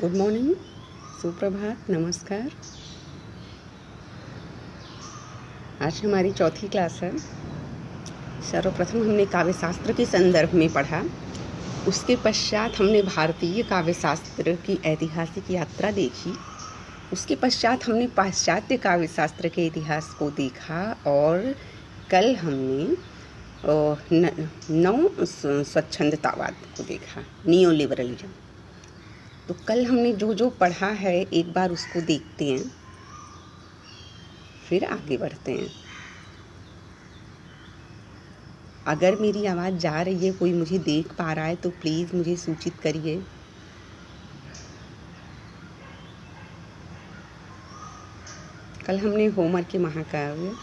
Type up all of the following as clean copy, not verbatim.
Good morning, सुप्रभात, नमस्कार। आज हमारी चौथी क्लास है। सर्वप्रथम हमने काव्य शास्त्र के संदर्भ में पढ़ा। उसके पश्चात हमने भारतीय काव्य शास्त्र की ऐतिहासिक यात्रा देखी। उसके पश्चात हमने पाश्चात्य काव्य शास्त्र के इतिहास को देखा और कल हमने नव स्वच्छंदतावाद को देखा, नियो लिबरलिज्म। तो कल हमने जो जो पढ़ा है एक बार उसको देखते हैं, फिर आगे बढ़ते हैं। अगर मेरी आवाज़ जा रही है, कोई मुझे देख पा रहा है तो प्लीज़ मुझे सूचित करिए। कल हमने होमर के महाकाव्य,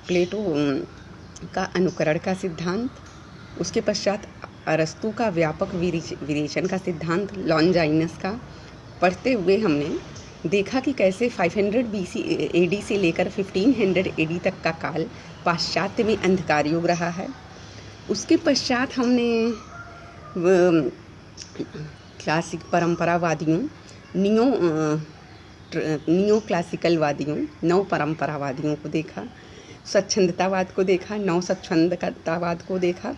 प्लेटो का अनुकरण का सिद्धांत, उसके पश्चात अरस्तु का व्यापक विरेचन का सिद्धांत लॉन्जाइनस का पढ़ते हुए हमने देखा कि कैसे 500 BC AD से लेकर 1500 AD तक का काल पाश्चात्य में अंधकार युग रहा है। उसके पश्चात हमने क्लासिक परंपरावादियों, नियो क्लासिकलवादियों, नव परंपरावादियों को देखा, स्वच्छंदतावाद को देखा, नव स्वच्छंदतावाद को देखा।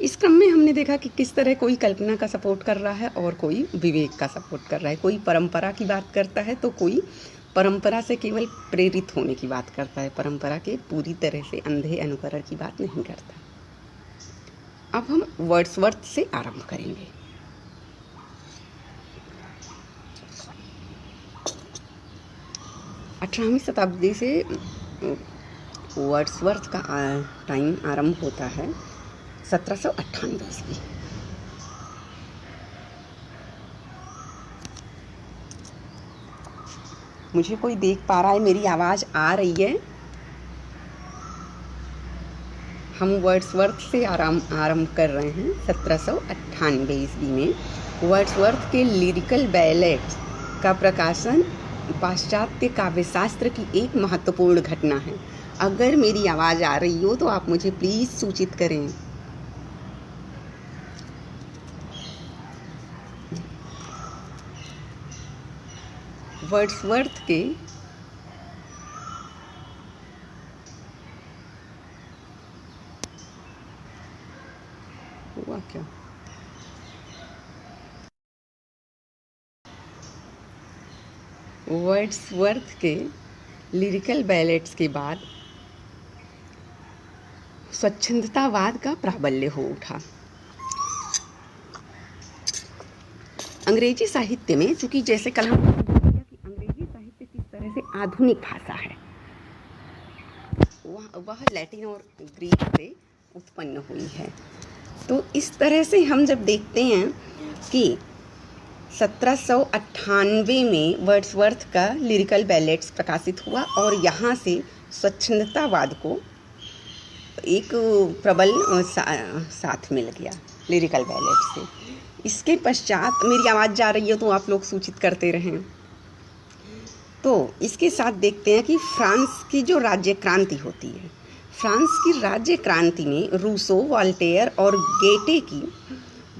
इस क्रम में हमने देखा कि किस तरह कोई कल्पना का सपोर्ट कर रहा है और कोई विवेक का सपोर्ट कर रहा है। कोई परंपरा की बात करता है तो कोई परंपरा से केवल प्रेरित होने की बात करता है, परंपरा के पूरी तरह से अंधे अनुकरण की बात नहीं करता। अब हम वर्ड्सवर्थ से आरंभ करेंगे। अठारहवीं शताब्दी से वर्ड्सवर्थ का टाइम आरंभ होता है 1798 ईस्वी। मुझे कोई देख पा रहा है? मेरी आवाज़ आ रही है? हम वर्ड्सवर्थ से आरंभ कर रहे हैं 1798 ईस्वी में। वर्ड्सवर्थ के लिरिकल बैलेट्स का प्रकाशन पाश्चात्य काव्यशास्त्र की एक महत्वपूर्ण घटना है। अगर मेरी आवाज़ आ रही हो तो आप मुझे प्लीज़ सूचित करें। वर्ड्सवर्थ के हुआ क्या? वर्ड्सवर्थ के लिरिकल बैलेट्स के बाद स्वच्छंदतावाद का प्राबल्य हो उठा। अंग्रेजी साहित्य में, चूंकि जैसे कल हम कि अंग्रेजी साहित्य किस तरह से आधुनिक भाषा है, वह लैटिन और ग्रीक से उत्पन्न हुई है। तो इस तरह से हम जब देखते हैं कि 1798 में वर्ड्सवर्थ का लिरिकल बैलेट्स प्रकाशित हुआ और यहाँ से स्वच्छंदतावाद को एक प्रबल साथ मिल गया लिरिकल बैलेट से। इसके पश्चात मेरी आवाज़ जा रही है तो आप लोग सूचित करते रहें। तो इसके साथ देखते हैं कि फ्रांस की जो राज्य क्रांति होती है, फ्रांस की राज्य क्रांति में रूसो, वॉल्टेयर और गेटे की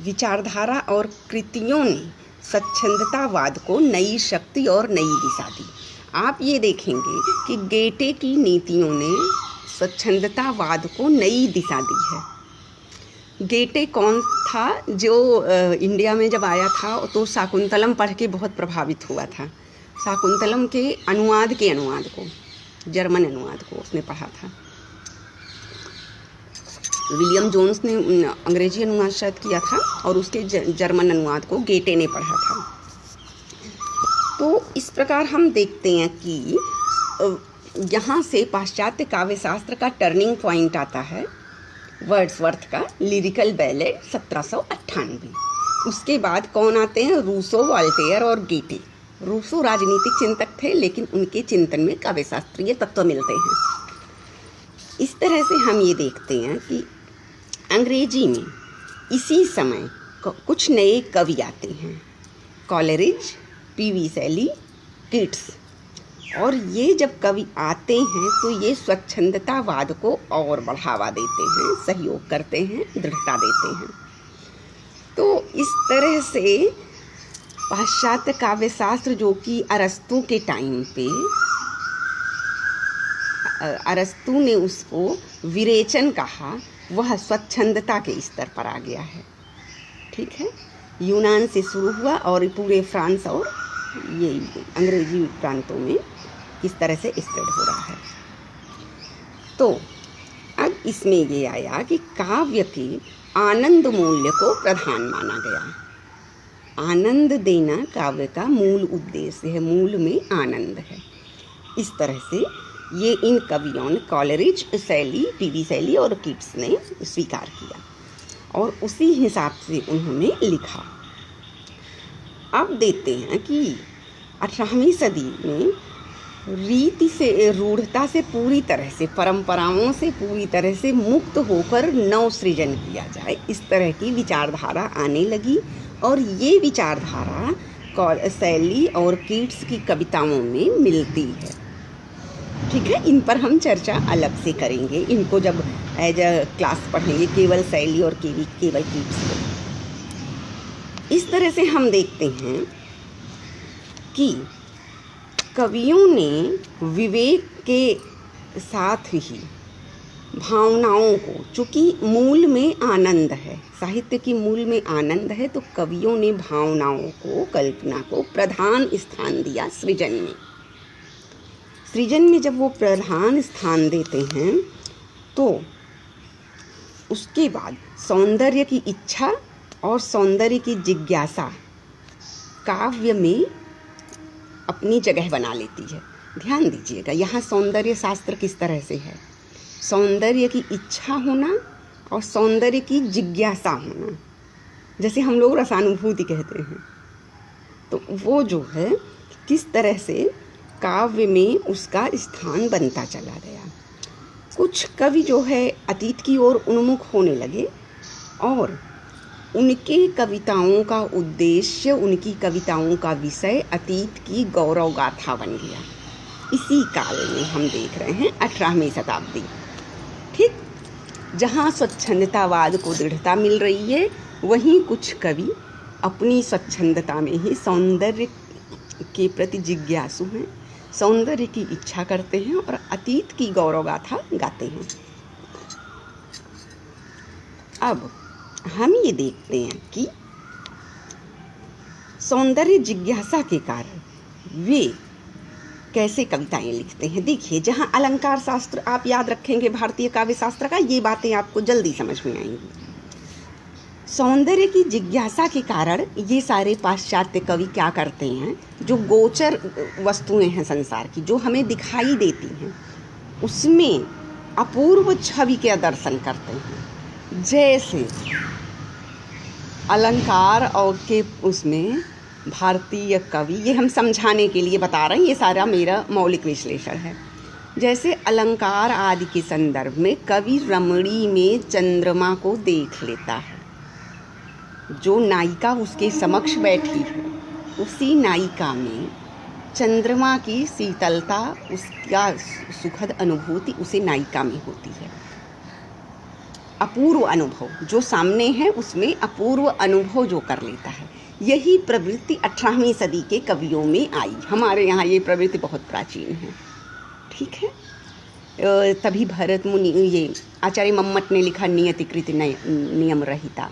विचारधारा और कृतियों ने स्वच्छंदतावाद को नई शक्ति और नई दिशा दी। आप ये देखेंगे कि गेटे की नीतियों ने स्वच्छंदतावाद को नई दिशा दी है। गेटे कौन था? जो इंडिया में जब आया था तो शाकुंतलम पढ़ के बहुत प्रभावित हुआ था। शाकुंतलम के अनुवाद को, जर्मन अनुवाद को उसने पढ़ा था। विलियम जोन्स ने अंग्रेजी अनुवाद शायद किया था और उसके जर्मन अनुवाद को गेटे ने पढ़ा था। तो इस प्रकार हम देखते हैं कि यहाँ से पाश्चात्य काव्यशास्त्र का टर्निंग पॉइंट आता है वर्ड्सवर्थ का लिरिकल बैलेट 1798। उसके बाद कौन आते हैं? रूसो, वॉल्टेयर और गेटे। रूसो राजनीतिक चिंतक थे, लेकिन उनके चिंतन में काव्यशास्त्रीय तत्व मिलते हैं। इस तरह से हम ये देखते हैं कि अंग्रेजी में इसी समय कुछ नए कवि आते हैं, कॉलरिज, PV शैली, किट्स। और ये जब कवि आते हैं तो ये स्वच्छंदतावाद को और बढ़ावा देते हैं, सहयोग करते हैं, दृढ़ता देते हैं। तो इस तरह से पाश्चात्य काव्यशास्त्र, जो कि अरस्तु के टाइम पे अरस्तु ने उसको विरेचन कहा, वह स्वच्छंदता के स्तर पर आ गया है। ठीक है, यूनान से शुरू हुआ और पूरे फ्रांस और ये अंग्रेजी प्रांतों में किस तरह से स्प्रेड हो रहा है। तो अब इसमें ये आया कि काव्य के आनंद मूल्य को प्रधान माना गया। आनंद देना काव्य का मूल उद्देश्य है, मूल में आनंद है। इस तरह से ये इन कवियों ने कॉलरिज, शैली, पीवी शैली और कीट्स ने स्वीकार किया और उसी हिसाब से उन्होंने लिखा। अब देखते हैं कि 18वीं सदी में रीति से, रूढ़ता से पूरी तरह से, परंपराओं से पूरी तरह से मुक्त होकर नव सृजन किया जाए, इस तरह की विचारधारा आने लगी और ये विचारधारा शैली और कीट्स की कविताओं में मिलती है। ठीक है, इन पर हम चर्चा अलग से करेंगे, इनको जब एज अ क्लास पढ़ेंगे, केवल शैली और केवल कीट्स को। इस तरह से हम देखते हैं कि कवियों ने विवेक के साथ ही भावनाओं को, चूँकि मूल में आनंद है, साहित्य की मूल में आनंद है, तो कवियों ने भावनाओं को, कल्पना को प्रधान स्थान दिया सृजन में। सृजन में जब वो प्रधान स्थान देते हैं तो उसके बाद सौंदर्य की इच्छा और सौंदर्य की जिज्ञासा काव्य में अपनी जगह बना लेती है। ध्यान दीजिएगा, यहाँ सौंदर्य शास्त्र किस तरह से है। सौंदर्य की इच्छा होना और सौंदर्य की जिज्ञासा होना, जैसे हम लोग रसानुभूति कहते हैं, तो वो जो है किस तरह से काव्य में उसका स्थान बनता चला गया। कुछ कवि जो है अतीत की ओर उन्मुख होने लगे और उनके कविताओं का उद्देश्य, उनकी कविताओं का विषय अतीत की गौरव गाथा बन गया। इसी काल में हम देख रहे हैं 18वीं शताब्दी, ठीक, जहाँ स्वच्छंदतावाद को दृढ़ता मिल रही है, वहीं कुछ कवि अपनी स्वच्छंदता में ही सौंदर्य के प्रति जिज्ञासु हैं, सौंदर्य की इच्छा करते हैं और अतीत की गौरव गाथा गाते हैं। अब हम ये देखते हैं कि सौंदर्य जिज्ञासा के कारण वे कैसे कविताएं लिखते हैं। देखिए, जहाँ अलंकार शास्त्र आप याद रखेंगे भारतीय काव्य शास्त्र का, ये बातें आपको जल्दी समझ में आएंगी। सौंदर्य की जिज्ञासा के कारण ये सारे पाश्चात्य कवि क्या करते हैं, जो गोचर वस्तुएं हैं संसार की, जो हमें दिखाई देती हैं, उसमें अपूर्व छवि के दर्शन करते हैं। जैसे अलंकार और के उसमें भारतीय कवि, ये हम समझाने के लिए बता रहे हैं, ये सारा मेरा मौलिक विश्लेषण है। जैसे अलंकार आदि के संदर्भ में कवि रमणी में चंद्रमा को देख लेता है, जो नायिका उसके समक्ष बैठी है, उसी नायिका में चंद्रमा की शीतलता, उसका सुखद अनुभूति उसे नायिका में होती है। अपूर्व अनुभव जो सामने है, उसमें अपूर्व अनुभव जो कर लेता है, यही प्रवृत्ति 18वीं सदी के कवियों में आई। हमारे यहाँ ये प्रवृत्ति बहुत प्राचीन है, ठीक है। तभी भरत मुनि, ये आचार्य मम्मट ने लिखा नियतिकृत नियम रहिता,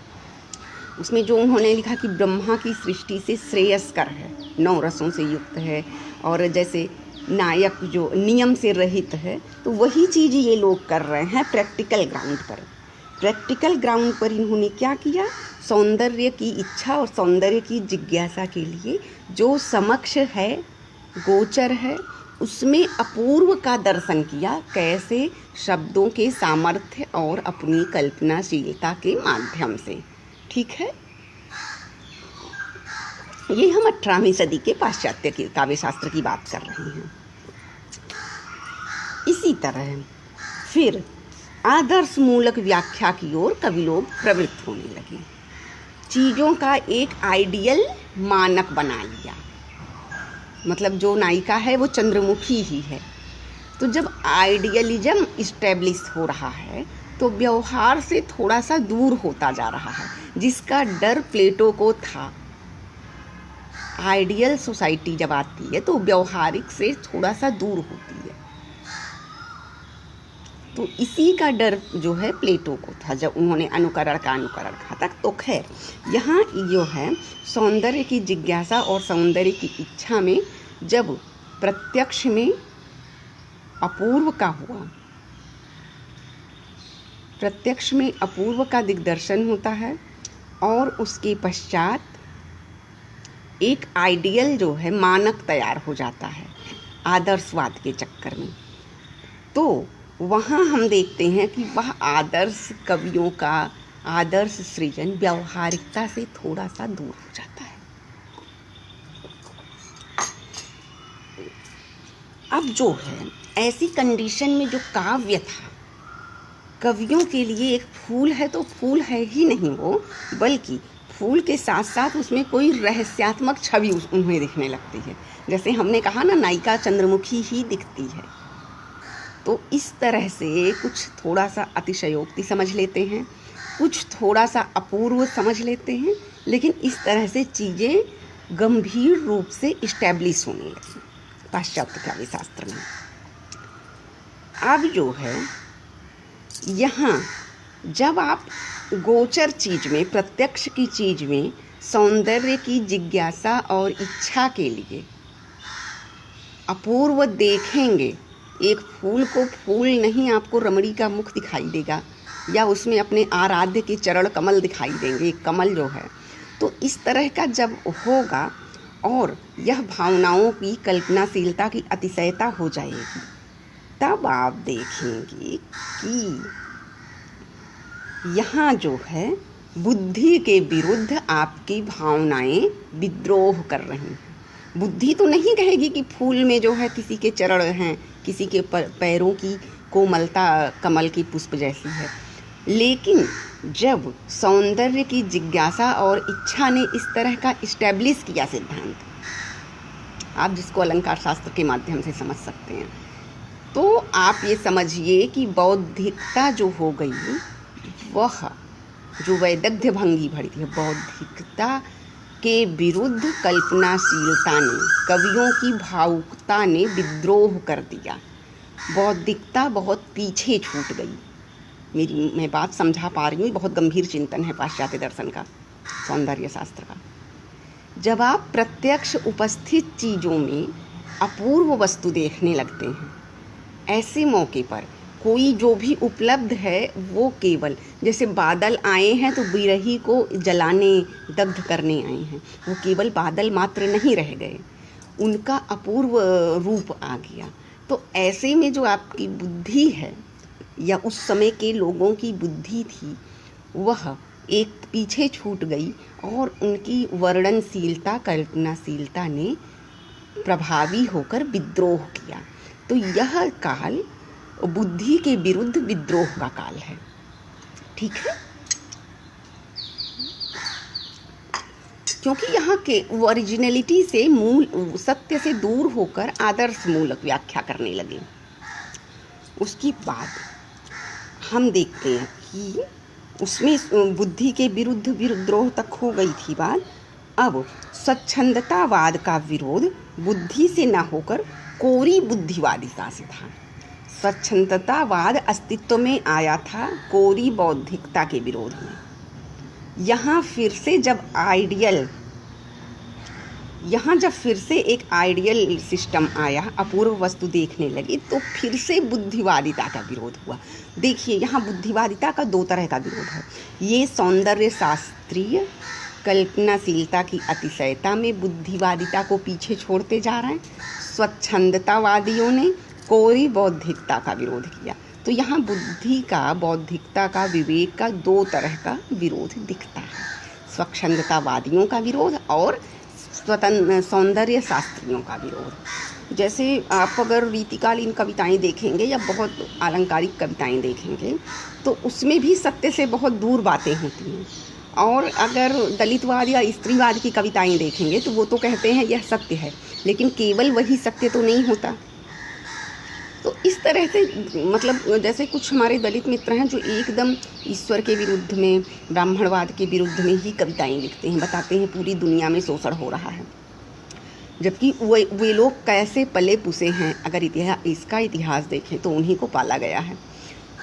उसमें जो उन्होंने लिखा कि ब्रह्मा की सृष्टि से श्रेयस्कर है, 9 रसों से युक्त है, और जैसे नायक जो नियम से रहित है, तो वही चीज़ ये लोग कर रहे हैं प्रैक्टिकल ग्राउंड पर। प्रैक्टिकल ग्राउंड पर इन्होंने क्या किया, सौंदर्य की इच्छा और सौंदर्य की जिज्ञासा के लिए जो समक्ष है, गोचर है, उसमें अपूर्व का दर्शन किया, कैसे शब्दों के सामर्थ्य और अपनी कल्पनाशीलता के माध्यम से। ठीक है, ये हम 18वीं सदी के पाश्चात्य के काव्यशास्त्र की बात कर रहे हैं। इसी तरह फिर आदर्श मूलक व्याख्या की ओर कवि लोग प्रवृत्त होने लगे, चीज़ों का एक आइडियल मानक बना लिया। मतलब जो नायिका है वो चंद्रमुखी ही है, तो जब आइडियलिज्म इस्टेब्लिश हो रहा है तो व्यवहार से थोड़ा सा दूर होता जा रहा है, जिसका डर प्लेटो को था। आइडियल सोसाइटी जब आती है तो व्यवहारिक से थोड़ा सा दूर होती है, तो इसी का डर जो है प्लेटो को था जब उन्होंने अनुकरण कहा था। तो खैर, यहाँ जो है सौंदर्य की जिज्ञासा और सौंदर्य की इच्छा में जब प्रत्यक्ष में अपूर्व का हुआ, प्रत्यक्ष में अपूर्व का दिग्दर्शन होता है और उसके पश्चात एक आइडियल जो है मानक तैयार हो जाता है आदर्शवाद के चक्कर में। तो वहाँ हम देखते हैं कि वह आदर्श कवियों का आदर्श सृजन व्यावहारिकता से थोड़ा सा दूर हो जाता है। अब जो है ऐसी कंडीशन में जो काव्य था, कवियों के लिए एक फूल है तो फूल है ही नहीं वो, बल्कि फूल के साथ साथ उसमें कोई रहस्यात्मक छवि उन्हें दिखने लगती है। जैसे हमने कहा ना, नायिका चंद्रमुखी ही दिखती है। तो इस तरह से कुछ थोड़ा सा अतिशयोक्ति समझ लेते हैं, कुछ थोड़ा सा अपूर्व समझ लेते हैं, लेकिन इस तरह से चीज़ें गंभीर रूप से इस्टेब्लिश होने लगी पाश्चात्य काव्य शास्त्र में। अब जो है यहाँ जब आप गोचर चीज में, प्रत्यक्ष की चीज में सौंदर्य की जिज्ञासा और इच्छा के लिए अपूर्व देखेंगे, एक फूल को फूल नहीं, आपको रमणी का मुख दिखाई देगा या उसमें अपने आराध्य के चरण कमल दिखाई देंगे, एक कमल जो है। तो इस तरह का जब होगा और यह भावनाओं की कल्पनाशीलता की अतिशयता हो जाएगी, तब आप देखेंगे कि यहाँ जो है बुद्धि के विरुद्ध आपकी भावनाएं विद्रोह कर रही हैं। बुद्धि तो नहीं कहेगी कि फूल में जो है किसी के चरण हैं, किसी के पैरों की कोमलता कमल की पुष्प जैसी है, लेकिन जब सौंदर्य की जिज्ञासा और इच्छा ने इस तरह का इस्टेब्लिश किया सिद्धांत, आप जिसको अलंकार शास्त्र के माध्यम से समझ सकते हैं, तो आप ये समझिए कि बौद्धिकता जो हो गई, वह जो वैदग्ध्य भंगी भरी थी, बौद्धिकता के विरुद्ध कल्पनाशीलता ने, कवियों की भावुकता ने विद्रोह कर दिया। बौद्धिकता बहुत पीछे छूट गई। मैं बात समझा पा रही हूँ, बहुत गंभीर चिंतन है पाश्चात्य दर्शन का, सौंदर्य शास्त्र का। जब आप प्रत्यक्ष उपस्थित चीज़ों में अपूर्व वस्तु देखने लगते हैं, ऐसे मौके पर कोई जो भी उपलब्ध है वो केवल, जैसे बादल आए हैं तो बिरही को जलाने, दग्ध करने आए हैं, वो केवल बादल मात्र नहीं रह गए, उनका अपूर्व रूप आ गया। तो ऐसे में जो आपकी बुद्धि है या उस समय के लोगों की बुद्धि थी, वह एक पीछे छूट गई और उनकी वर्णनशीलता, कल्पनाशीलता ने प्रभावी होकर विद्रोह किया। तो यह काल बुद्धि के विरुद्ध विद्रोह का काल है, ठीक है, क्योंकि यहाँ के ओरिजिनलिटी से, मूल सत्य से दूर होकर आदर्श मूलक व्याख्या करने लगे। उसकी बाद हम देखते हैं कि उसमें बुद्धि के विरुद्ध विद्रोह तक हो गई थी बात। अब स्वच्छंदतावाद का विरोध बुद्धि से न होकर कोरी बुद्धिवादिता से था। स्वच्छंदतावाद अस्तित्व में आया था कोरी बौद्धिकता के विरोध में। यहाँ जब फिर से एक आइडियल सिस्टम आया, अपूर्व वस्तु देखने लगी, तो फिर से बुद्धिवादिता का विरोध हुआ। देखिए, यहाँ बुद्धिवादिता का दो तरह का विरोध है। ये सौंदर्य शास्त्रीय कल्पनाशीलता की अतिशयता में बुद्धिवादिता को पीछे छोड़ते जा रहे हैं। स्वच्छंदतावादियों ने कोरी बौद्धिकता का विरोध किया। तो यहाँ बुद्धि का, बौद्धिकता का, विवेक का दो तरह का विरोध दिखता है, स्वच्छंदतावादियों का विरोध और सौंदर्य शास्त्रियों का विरोध। जैसे आप अगर रीतिकालीन कविताएं देखेंगे या बहुत आलंकारिक कविताएं देखेंगे, तो उसमें भी सत्य से बहुत दूर बातें होती हैं। और अगर दलितवाद या स्त्रीवाद की कविताएं देखेंगे तो वो तो कहते हैं यह सत्य है, लेकिन केवल वही सत्य तो नहीं होता। तो इस तरह से मतलब जैसे कुछ हमारे दलित मित्र हैं जो एकदम ईश्वर के विरुद्ध में, ब्राह्मणवाद के विरुद्ध में ही कविताएं लिखते हैं, बताते हैं पूरी दुनिया में शोषण हो रहा है, जबकि वे लोग कैसे पले पुसे हैं, अगर इसका इतिहास देखें तो उन्हीं को पाला गया है।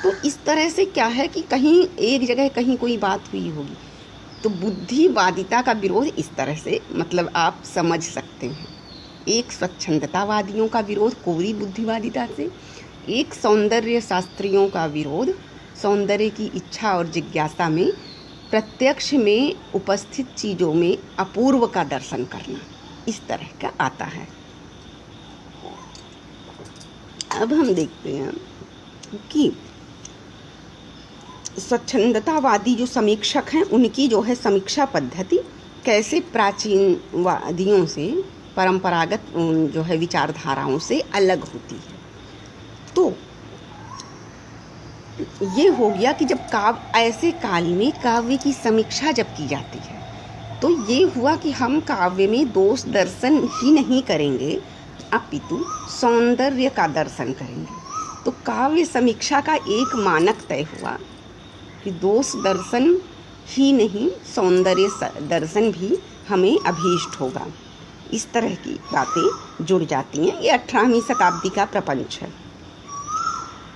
तो इस तरह से क्या है कि कहीं एक जगह कहीं कोई बात हुई होगी, तो बुद्धिवादिता का विरोध इस तरह से मतलब आप समझ सकते हैं। एक स्वच्छंदतावादियों का विरोध कोरी बुद्धिवादिता से, एक सौंदर्य शास्त्रियों का विरोध सौंदर्य की इच्छा और जिज्ञासा में, प्रत्यक्ष में उपस्थित चीज़ों में अपूर्व का दर्शन करना, इस तरह का आता है। अब हम देखते हैं कि स्वच्छंदतावादी जो समीक्षक हैं उनकी जो है समीक्षा पद्धति कैसे प्राचीनवादियों से, परंपरागत जो है विचारधाराओं से अलग होती है। तो ये हो गया कि जब ऐसे काल में काव्य की समीक्षा जब की जाती है तो ये हुआ कि हम काव्य में दोष दर्शन ही नहीं करेंगे, अपितु सौंदर्य का दर्शन करेंगे। तो काव्य समीक्षा का एक मानक तय हुआ कि दोष दर्शन ही नहीं, सौंदर्य दर्शन भी हमें अभीष्ट होगा। इस तरह की बातें जुड़ जाती हैं। ये 18वीं शताब्दी का प्रपंच है।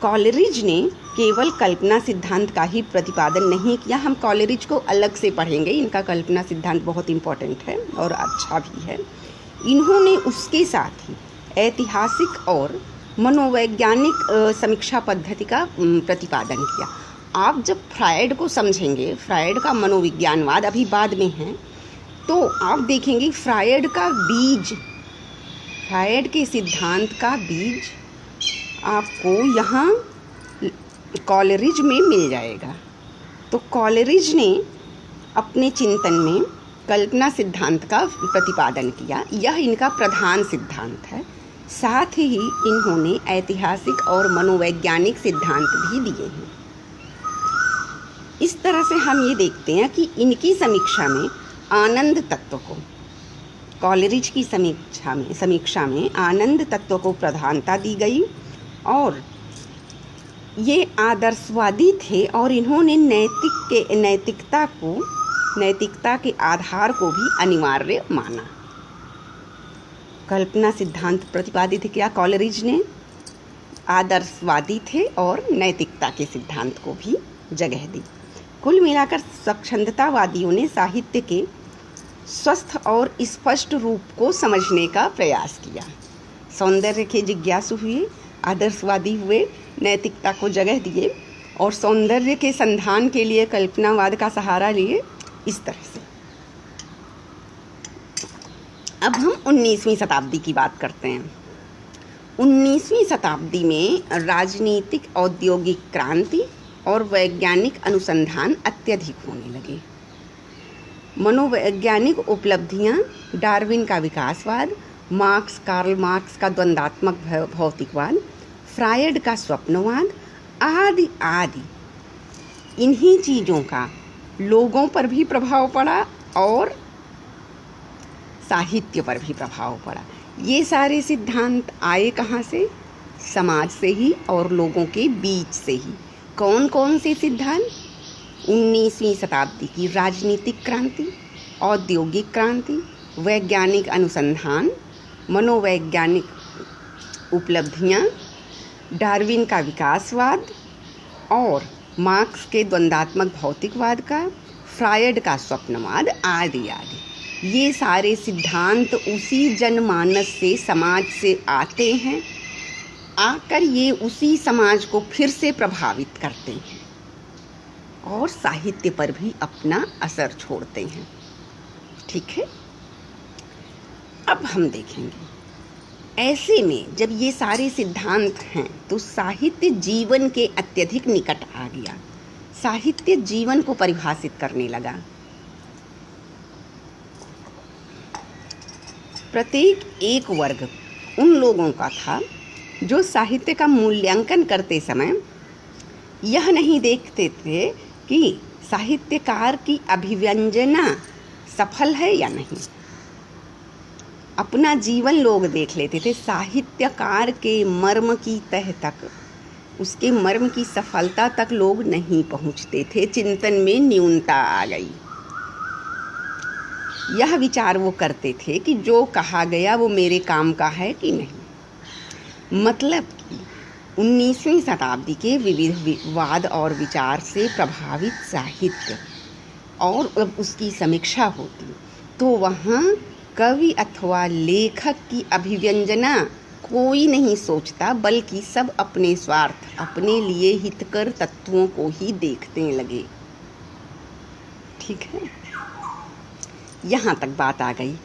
कॉलरिज ने केवल कल्पना सिद्धांत का ही प्रतिपादन नहीं किया। हम कॉलरिज को अलग से पढ़ेंगे, इनका कल्पना सिद्धांत बहुत इम्पोर्टेंट है और अच्छा भी है। इन्होंने उसके साथ ही ऐतिहासिक और मनोवैज्ञानिक समीक्षा पद्धति का प्रतिपादन किया। आप जब फ्रायड को समझेंगे, फ्रायड का मनोविज्ञानवाद अभी बाद में है, तो आप देखेंगे फ्रायड का बीज, फ्रायड के सिद्धांत का बीज आपको यहाँ कॉलरिज में मिल जाएगा। तो कॉलरिज ने अपने चिंतन में कल्पना सिद्धांत का प्रतिपादन किया, यह इनका प्रधान सिद्धांत है। साथ ही इन्होंने ऐतिहासिक और मनोवैज्ञानिक सिद्धांत भी दिए हैं। इस तरह से हम ये देखते हैं कि इनकी समीक्षा में आनंद तत्व को, कॉलरिज की समीक्षा में आनंद तत्व को प्रधानता दी गई और ये आदर्शवादी थे और इन्होंने नैतिकता के आधार को भी अनिवार्य माना। कल्पना सिद्धांत प्रतिपादित किया कॉलरिज ने, आदर्शवादी थे और नैतिकता के सिद्धांत को भी जगह दी। कुल मिलाकर स्वच्छंदतावादियों ने साहित्य के स्वस्थ और स्पष्ट रूप को समझने का प्रयास किया। सौंदर्य के जिज्ञासु हुए, आदर्शवादी हुए, नैतिकता को जगह दिए और सौंदर्य के संधान के लिए कल्पनावाद का सहारा लिए। इस तरह से अब हम 19वीं शताब्दी की बात करते हैं। 19वीं शताब्दी में राजनीतिक औद्योगिक क्रांति और वैज्ञानिक अनुसंधान अत्यधिक होने लगे। मनोवैज्ञानिक उपलब्धियां, डार्विन का विकासवाद, कार्ल मार्क्स का द्वंद्वात्मक भौतिकवाद, फ्रायड का स्वप्नवाद आदि आदि, इन्हीं चीज़ों का लोगों पर भी प्रभाव पड़ा और साहित्य पर भी प्रभाव पड़ा। ये सारे सिद्धांत आए कहाँ से? समाज से ही और लोगों के बीच से ही। कौन कौन से सिद्धांत? 19वीं शताब्दी की राजनीतिक क्रांति, औद्योगिक क्रांति, वैज्ञानिक अनुसंधान, मनोवैज्ञानिक उपलब्धियां, डार्विन का विकासवाद और मार्क्स के द्वंद्वात्मक भौतिकवाद का, फ्रायड का स्वप्नवाद आदि आदि। ये सारे सिद्धांत उसी जनमानस से, समाज से आते हैं, आकर ये उसी समाज को फिर से प्रभावित करते हैं और साहित्य पर भी अपना असर छोड़ते हैं। ठीक है, अब हम देखेंगे ऐसे में जब ये सारे सिद्धांत हैं तो साहित्य जीवन के अत्यधिक निकट आ गया। साहित्य जीवन को परिभाषित करने लगा। प्रत्येक एक वर्ग उन लोगों का था जो साहित्य का मूल्यांकन करते समय यह नहीं देखते थे कि साहित्यकार की अभिव्यंजना सफल है या नहीं। अपना जीवन लोग देख लेते थे, साहित्यकार के मर्म की तह तक, उसके मर्म की सफलता तक लोग नहीं पहुंचते थे। चिंतन में न्यूनता आ गई। यह विचार वो करते थे कि जो कहा गया वो मेरे काम का है कि नहीं। मतलब कि 19वीं शताब्दी के विविध वाद और विचार से प्रभावित साहित्य और अब उसकी समीक्षा होती तो वहाँ कवि अथवा लेखक की अभिव्यंजना कोई नहीं सोचता, बल्कि सब अपने स्वार्थ, अपने लिए हितकर तत्वों को ही देखने लगे। ठीक है, यहाँ तक बात आ गई।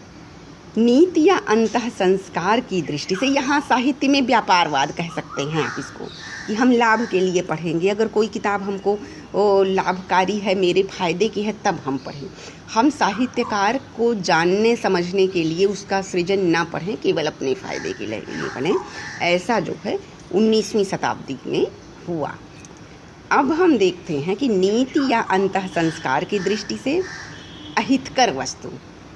नीति या अंतः संस्कार की दृष्टि से, यहाँ साहित्य में व्यापारवाद कह सकते हैं आप इसको, कि हम लाभ के लिए पढ़ेंगे। अगर कोई किताब हमको लाभकारी है, मेरे फायदे की है, तब हम पढ़ें। हम साहित्यकार को जानने समझने के लिए उसका सृजन ना पढ़ें, केवल अपने फायदे के लिए पढ़ें। ऐसा जो है 19वीं शताब्दी में हुआ। अब हम देखते हैं कि नीति या अंतः संस्कार की दृष्टि से अहितकर वस्तु,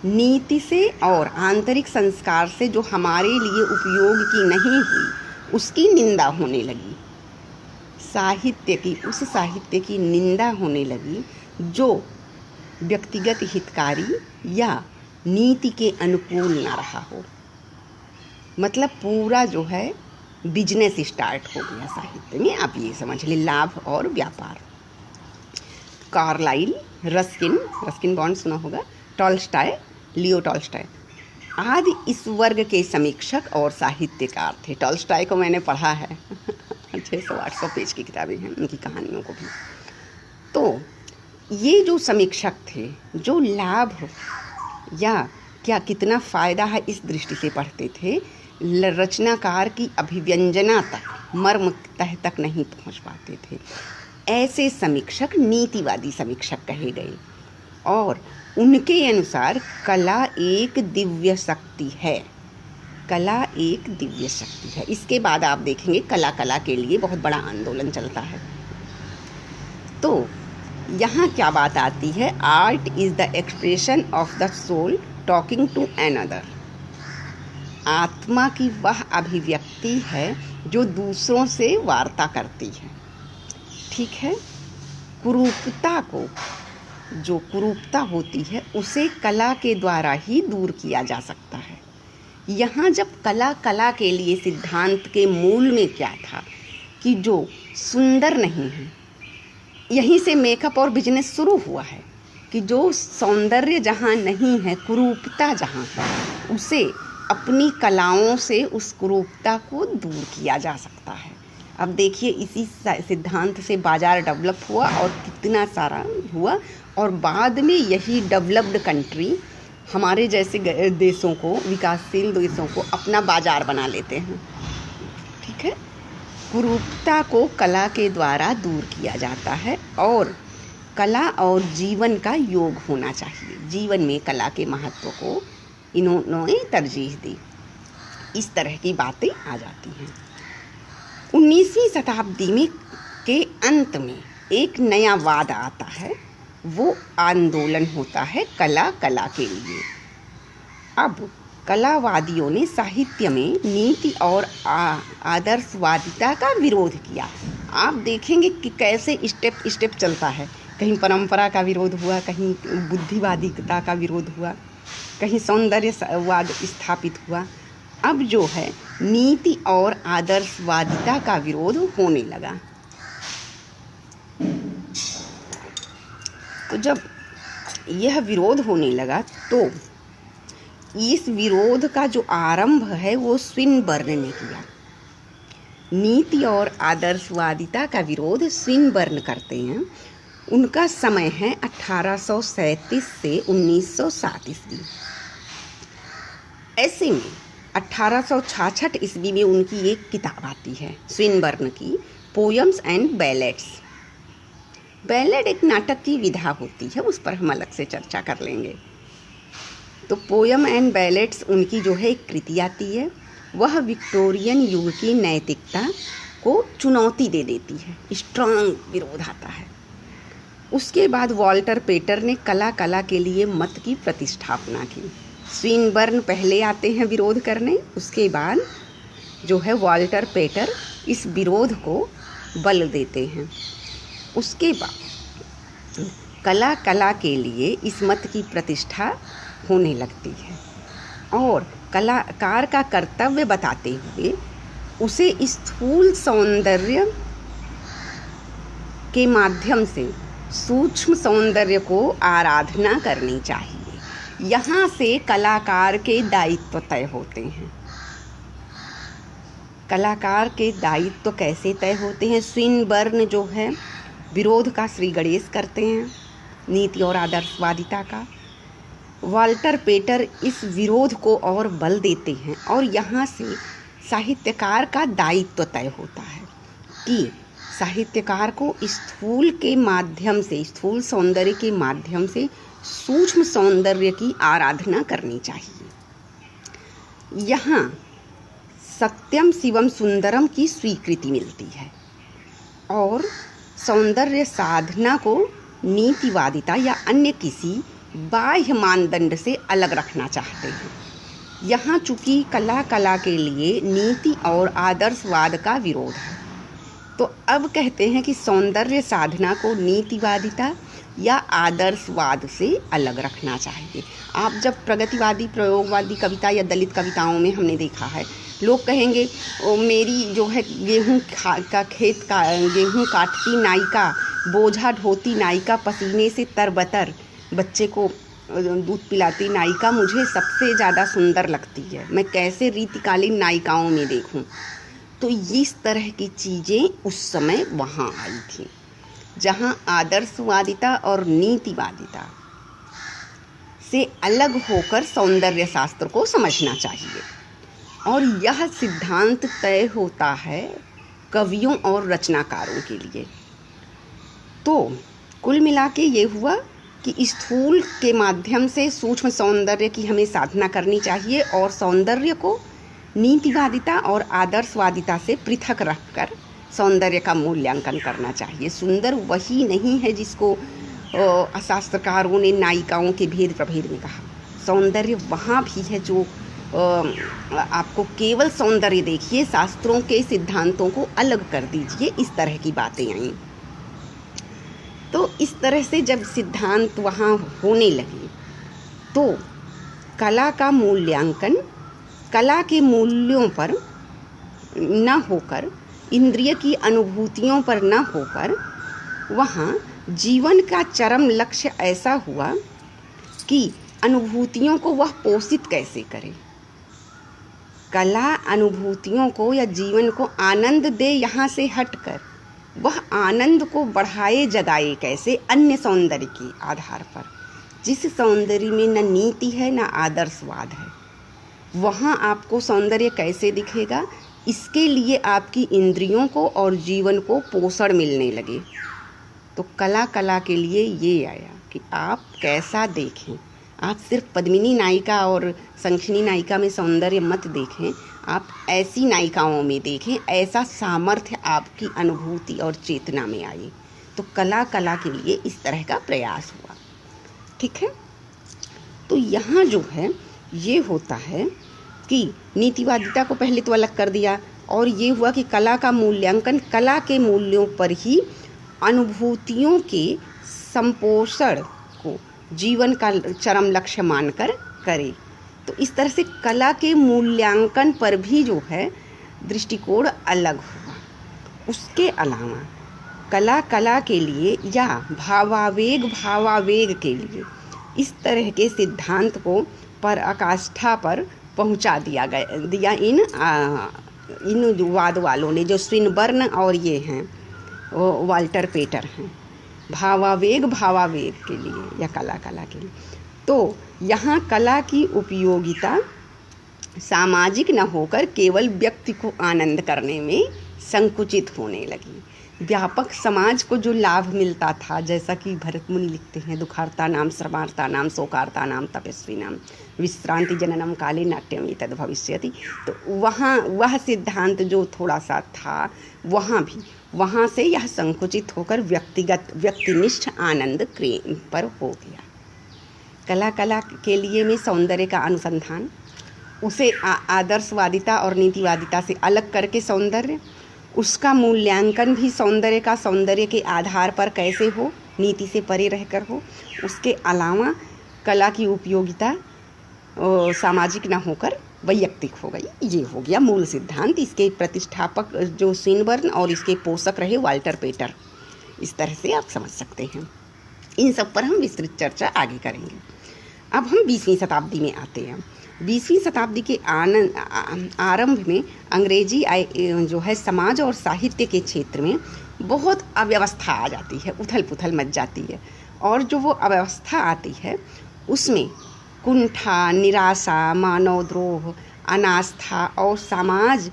नीति से और आंतरिक संस्कार से जो हमारे लिए उपयोग की नहीं हुई, उसकी निंदा होने लगी। उस साहित्य की निंदा होने लगी जो व्यक्तिगत हितकारी या नीति के अनुकूल ना रहा हो। मतलब पूरा जो है बिजनेस स्टार्ट हो गया साहित्य में। आप ये समझ लें, लाभ और व्यापार। कार्लाइल, रस्किन बॉन्ड सुना होगा, टॉल्स्टॉय, लियो टॉल्स्टॉय आदि इस वर्ग के समीक्षक और साहित्यकार थे। टॉल्स्टॉय को मैंने पढ़ा है 600-800 पेज की किताबें हैं उनकी कहानियों को भी। तो ये जो समीक्षक थे, जो लाभ या क्या कितना फ़ायदा है इस दृष्टि से पढ़ते थे, रचनाकार की अभिव्यंजना तक, मर्म तह तक नहीं पहुंच पाते थे। ऐसे समीक्षक नीतिवादी समीक्षक कहे गए और उनके अनुसार कला एक दिव्य शक्ति है। कला एक दिव्य शक्ति है। इसके बाद आप देखेंगे कला के लिए बहुत बड़ा आंदोलन चलता है। तो यहाँ क्या बात आती है, art is the expression of the soul talking to another. आत्मा की वह अभिव्यक्ति है जो दूसरों से वार्ता करती है। ठीक है, जो कुरूपता होती है उसे कला के द्वारा ही दूर किया जा सकता है। यहाँ जब कला के लिए सिद्धांत के मूल में क्या था कि जो सुंदर नहीं है, यहीं से मेकअप और बिजनेस शुरू हुआ है कि जो सौंदर्य जहाँ नहीं है, कुरूपता जहाँ है, उसे अपनी कलाओं से उस कुरूपता को दूर किया जा सकता है। अब देखिए इसी सिद्धांत से बाजार डेवलप हुआ और कितना सारा हुआ, और बाद में यही डेवलप्ड कंट्री हमारे जैसे देशों को, विकासशील देशों को अपना बाजार बना लेते हैं। ठीक है, कुरूपता को कला के द्वारा दूर किया जाता है और कला और जीवन का योग होना चाहिए। जीवन में कला के महत्व को इन्होंने तरजीह दी। इस तरह की बातें आ जाती हैं। 19वीं शताब्दी में के अंत में एक नया वाद आता है, वो आंदोलन होता है कला के लिए। अब कलावादियों ने साहित्य में नीति और आदर्शवादिता का विरोध किया। आप देखेंगे कि कैसे स्टेप चलता है। कहीं परंपरा का विरोध हुआ, कहीं बुद्धिवादिता का विरोध हुआ, कहीं सौंदर्यवाद स्थापित हुआ। अब जो है नीति और आदर्शवादिता का विरोध होने लगा। तो जब यह विरोध होने लगा तो इस विरोध का जो आरंभ है वो स्विनबर्न ने किया। नीति और आदर्शवादिता का विरोध स्विनबर्न करते हैं। उनका समय है 1837 से 1907 ईस्वी। ऐसे में 1866 ईस्वी में उनकी एक किताब आती है स्विनबर्न की, पोयम्स एंड बैलेड्स। बैलेड एक नाटक की विधा होती है, उस पर हम अलग से चर्चा कर लेंगे। तो पोयम एंड बैलेड्स उनकी जो है एक कृति आती है। वह विक्टोरियन युग की नैतिकता को चुनौती दे देती है, स्ट्रांग विरोध आता है। उसके बाद वॉल्टर पेटर ने कला के लिए मत की प्रतिष्ठापना की। स्विनबर्न पहले आते हैं विरोध करने, उसके बाद जो है वाल्टर पेटर इस विरोध को बल देते हैं। उसके बाद कला कला के लिए इस मत की प्रतिष्ठा होने लगती है और कलाकार का कर्तव्य बताते हुए उसे स्थूल सौंदर्य के माध्यम से सूक्ष्म सौंदर्य को आराधना करनी चाहिए। यहाँ से कलाकार के दायित्व तय होते हैं। कलाकार के दायित्व कैसे तय होते हैं? स्विनबर्न जो है विरोध का श्री गणेश करते हैं, नीति और आदर्शवादिता का। वाल्टर पेटर इस विरोध को और बल देते हैं और यहाँ से साहित्यकार का दायित्व तय होता है कि साहित्यकार को स्थूल के माध्यम से, स्थूल सौंदर्य के माध्यम से सूक्ष्म सौंदर्य की आराधना करनी चाहिए। यहाँ सत्यम शिवम सुंदरम की स्वीकृति मिलती है और सौंदर्य साधना को नीतिवादिता या अन्य किसी बाह्य मानदंड से अलग रखना चाहते हैं। यहाँ चूंकि कला कला के लिए नीति और आदर्शवाद का विरोध है, तो अब कहते हैं कि सौंदर्य साधना को नीतिवादिता या आदर्शवाद से अलग रखना चाहिए। आप जब प्रगतिवादी, प्रयोगवादी कविता या दलित कविताओं में हमने देखा है, लोग कहेंगे मेरी जो है गेहूँ काटती नायिका, बोझा ढोती नायिका, पसीने से तरबतर बच्चे को दूध पिलाती नायिका मुझे सबसे ज़्यादा सुंदर लगती है, मैं कैसे रीतिकालीन नायिकाओं में देखूं। तो इस तरह की चीज़ें उस समय वहाँ आई थी, जहाँ आदर्शवादिता और नीतिवादिता से अलग होकर सौंदर्य शास्त्र को समझना चाहिए। और यह सिद्धांत तय होता है कवियों और रचनाकारों के लिए। तो कुल मिला के ये हुआ कि स्थूल के माध्यम से सूक्ष्म सौंदर्य की हमें साधना करनी चाहिए और सौंदर्य को नीतिवादिता और आदर्शवादिता से पृथक रखकर सौंदर्य का मूल्यांकन करना चाहिए। सुंदर वही नहीं है जिसको शास्त्रकारों ने नायिकाओं के भेद प्रभेद में कहा। सौंदर्य वहाँ भी है जो आपको केवल सौंदर्य देखिए, शास्त्रों के सिद्धांतों को अलग कर दीजिए, इस तरह की बातें आई। तो इस तरह से जब सिद्धांत वहाँ होने लगे तो कला का मूल्यांकन कला के मूल्यों पर न होकर, इंद्रिय की अनुभूतियों पर न होकर, वहाँ जीवन का चरम लक्ष्य ऐसा हुआ कि अनुभूतियों को वह पोषित कैसे करे। कला अनुभूतियों को या जीवन को आनंद दे, यहाँ से हटकर वह आनंद को बढ़ाए जगाए कैसे, अन्य सौंदर्य के आधार पर, जिस सौंदर्य में न नीति है न आदर्शवाद है, वहाँ आपको सौंदर्य कैसे दिखेगा। इसके लिए आपकी इंद्रियों को और जीवन को पोषण मिलने लगे। तो कला कला के लिए ये आया कि आप कैसा देखें। आप सिर्फ पद्मिनी नायिका और शंखिनी नायिका में सौंदर्य मत देखें, आप ऐसी नायिकाओं में देखें, ऐसा सामर्थ्य आपकी अनुभूति और चेतना में आए। तो कला कला के लिए इस तरह का प्रयास हुआ। ठीक है, तो यहाँ जो है ये होता है कि नीतिवादिता को पहले तो अलग कर दिया और ये हुआ कि कला का मूल्यांकन कला के मूल्यों पर ही अनुभूतियों के संपोषण को जीवन का चरम लक्ष्य मानकर करे। तो इस तरह से कला के मूल्यांकन पर भी जो है दृष्टिकोण अलग हुआ। उसके अलावा कला कला के लिए या भावावेग के लिए इस तरह के सिद्धांत को पराकाष्ठा पर पहुंचा दिया इन वाद वालों ने, जो स्विनबर्न और ये हैं वाल्टर पेटर हैं, भावावेग के लिए या कला के लिए। तो यहाँ कला की उपयोगिता सामाजिक न होकर केवल व्यक्ति को आनंद करने में संकुचित होने लगी। व्यापक समाज को जो लाभ मिलता था, जैसा कि भरत मुनि लिखते हैं, दुखार्ता नाम श्रमार्ता नाम शोकार्ता नाम तपस्वी नाम विश्रांति जननम काले नाट्यम तद भविष्यति। तो वहाँ वह सिद्धांत जो थोड़ा सा था, वहाँ से यह संकुचित होकर व्यक्तिनिष्ठ आनंद पर हो गया। कला कला के लिए में सौंदर्य का अनुसंधान, उसे आदर्शवादिता और नीतिवादिता से अलग करके सौंदर्य, उसका मूल्यांकन भी सौंदर्य के आधार पर कैसे हो, नीति से परे रहकर हो। उसके अलावा कला की उपयोगिता सामाजिक न होकर वैयक्तिक हो गई। ये हो गया मूल सिद्धांत। इसके प्रतिष्ठापक जो स्विनबर्न और इसके पोषक रहे वाल्टर पेटर। इस तरह से आप समझ सकते हैं। इन सब पर हम विस्तृत चर्चा आगे करेंगे। अब हम 20वीं शताब्दी में आते हैं। 20वीं शताब्दी के आरंभ में अंग्रेजी जो है समाज और साहित्य के क्षेत्र में बहुत अव्यवस्था आ जाती है, उथल पुथल मच जाती है। और जो वो अव्यवस्था आती है उसमें कुंठा, निराशा, मानवद्रोह, अनास्था और समाज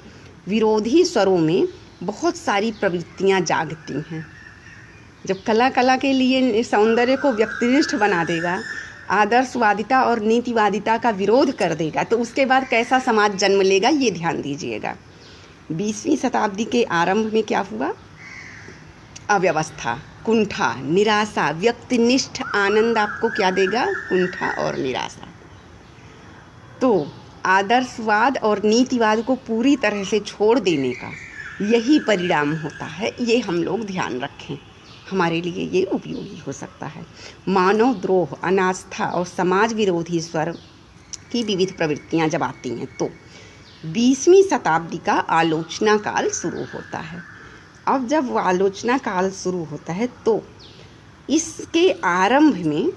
विरोधी स्वरों में बहुत सारी प्रवृत्तियां जागती हैं। जब कला के लिए सौंदर्य को व्यक्तिनिष्ठ बना देगा, आदर्शवादिता और नीतिवादिता का विरोध कर देगा, तो उसके बाद कैसा समाज जन्म लेगा, ये ध्यान दीजिएगा। 20वीं शताब्दी के आरंभ में क्या हुआ? अव्यवस्था, कुंठा, निराशा, व्यक्तिनिष्ठ आनंद आपको क्या देगा? कुंठा और निराशा। तो आदर्शवाद और नीतिवाद को पूरी तरह से छोड़ देने का यही परिणाम होता है। ये हम लोग ध्यान रखें, हमारे लिए ये उपयोगी हो सकता है। मानव द्रोह, अनास्था और समाज विरोधी स्वर की विविध प्रवृत्तियां जब आती हैं तो 20वीं शताब्दी का आलोचना काल शुरू होता है। अब जब वो आलोचना काल शुरू होता है तो इसके आरंभ में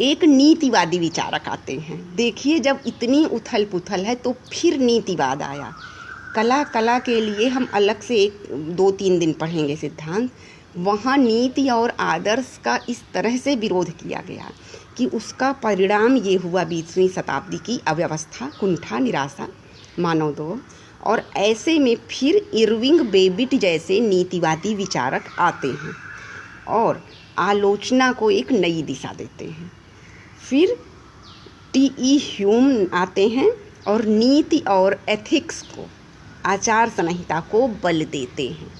एक नीतिवादी विचारक आते हैं। देखिए, जब इतनी उथल पुथल है तो फिर नीतिवाद आया। कला के लिए हम अलग से 2-3 दिन पढ़ेंगे सिद्धांत। वहाँ नीति और आदर्श का इस तरह से विरोध किया गया कि उसका परिणाम ये हुआ 20वीं शताब्दी की अव्यवस्था, कुंठा, निराशा, मानवद्रोह। और ऐसे में फिर इरविंग बेबिट जैसे नीतिवादी विचारक आते हैं और आलोचना को एक नई दिशा देते हैं। फिर टी.ई. ह्यूम आते हैं और नीति और एथिक्स को, आचार संहिता को बल देते हैं।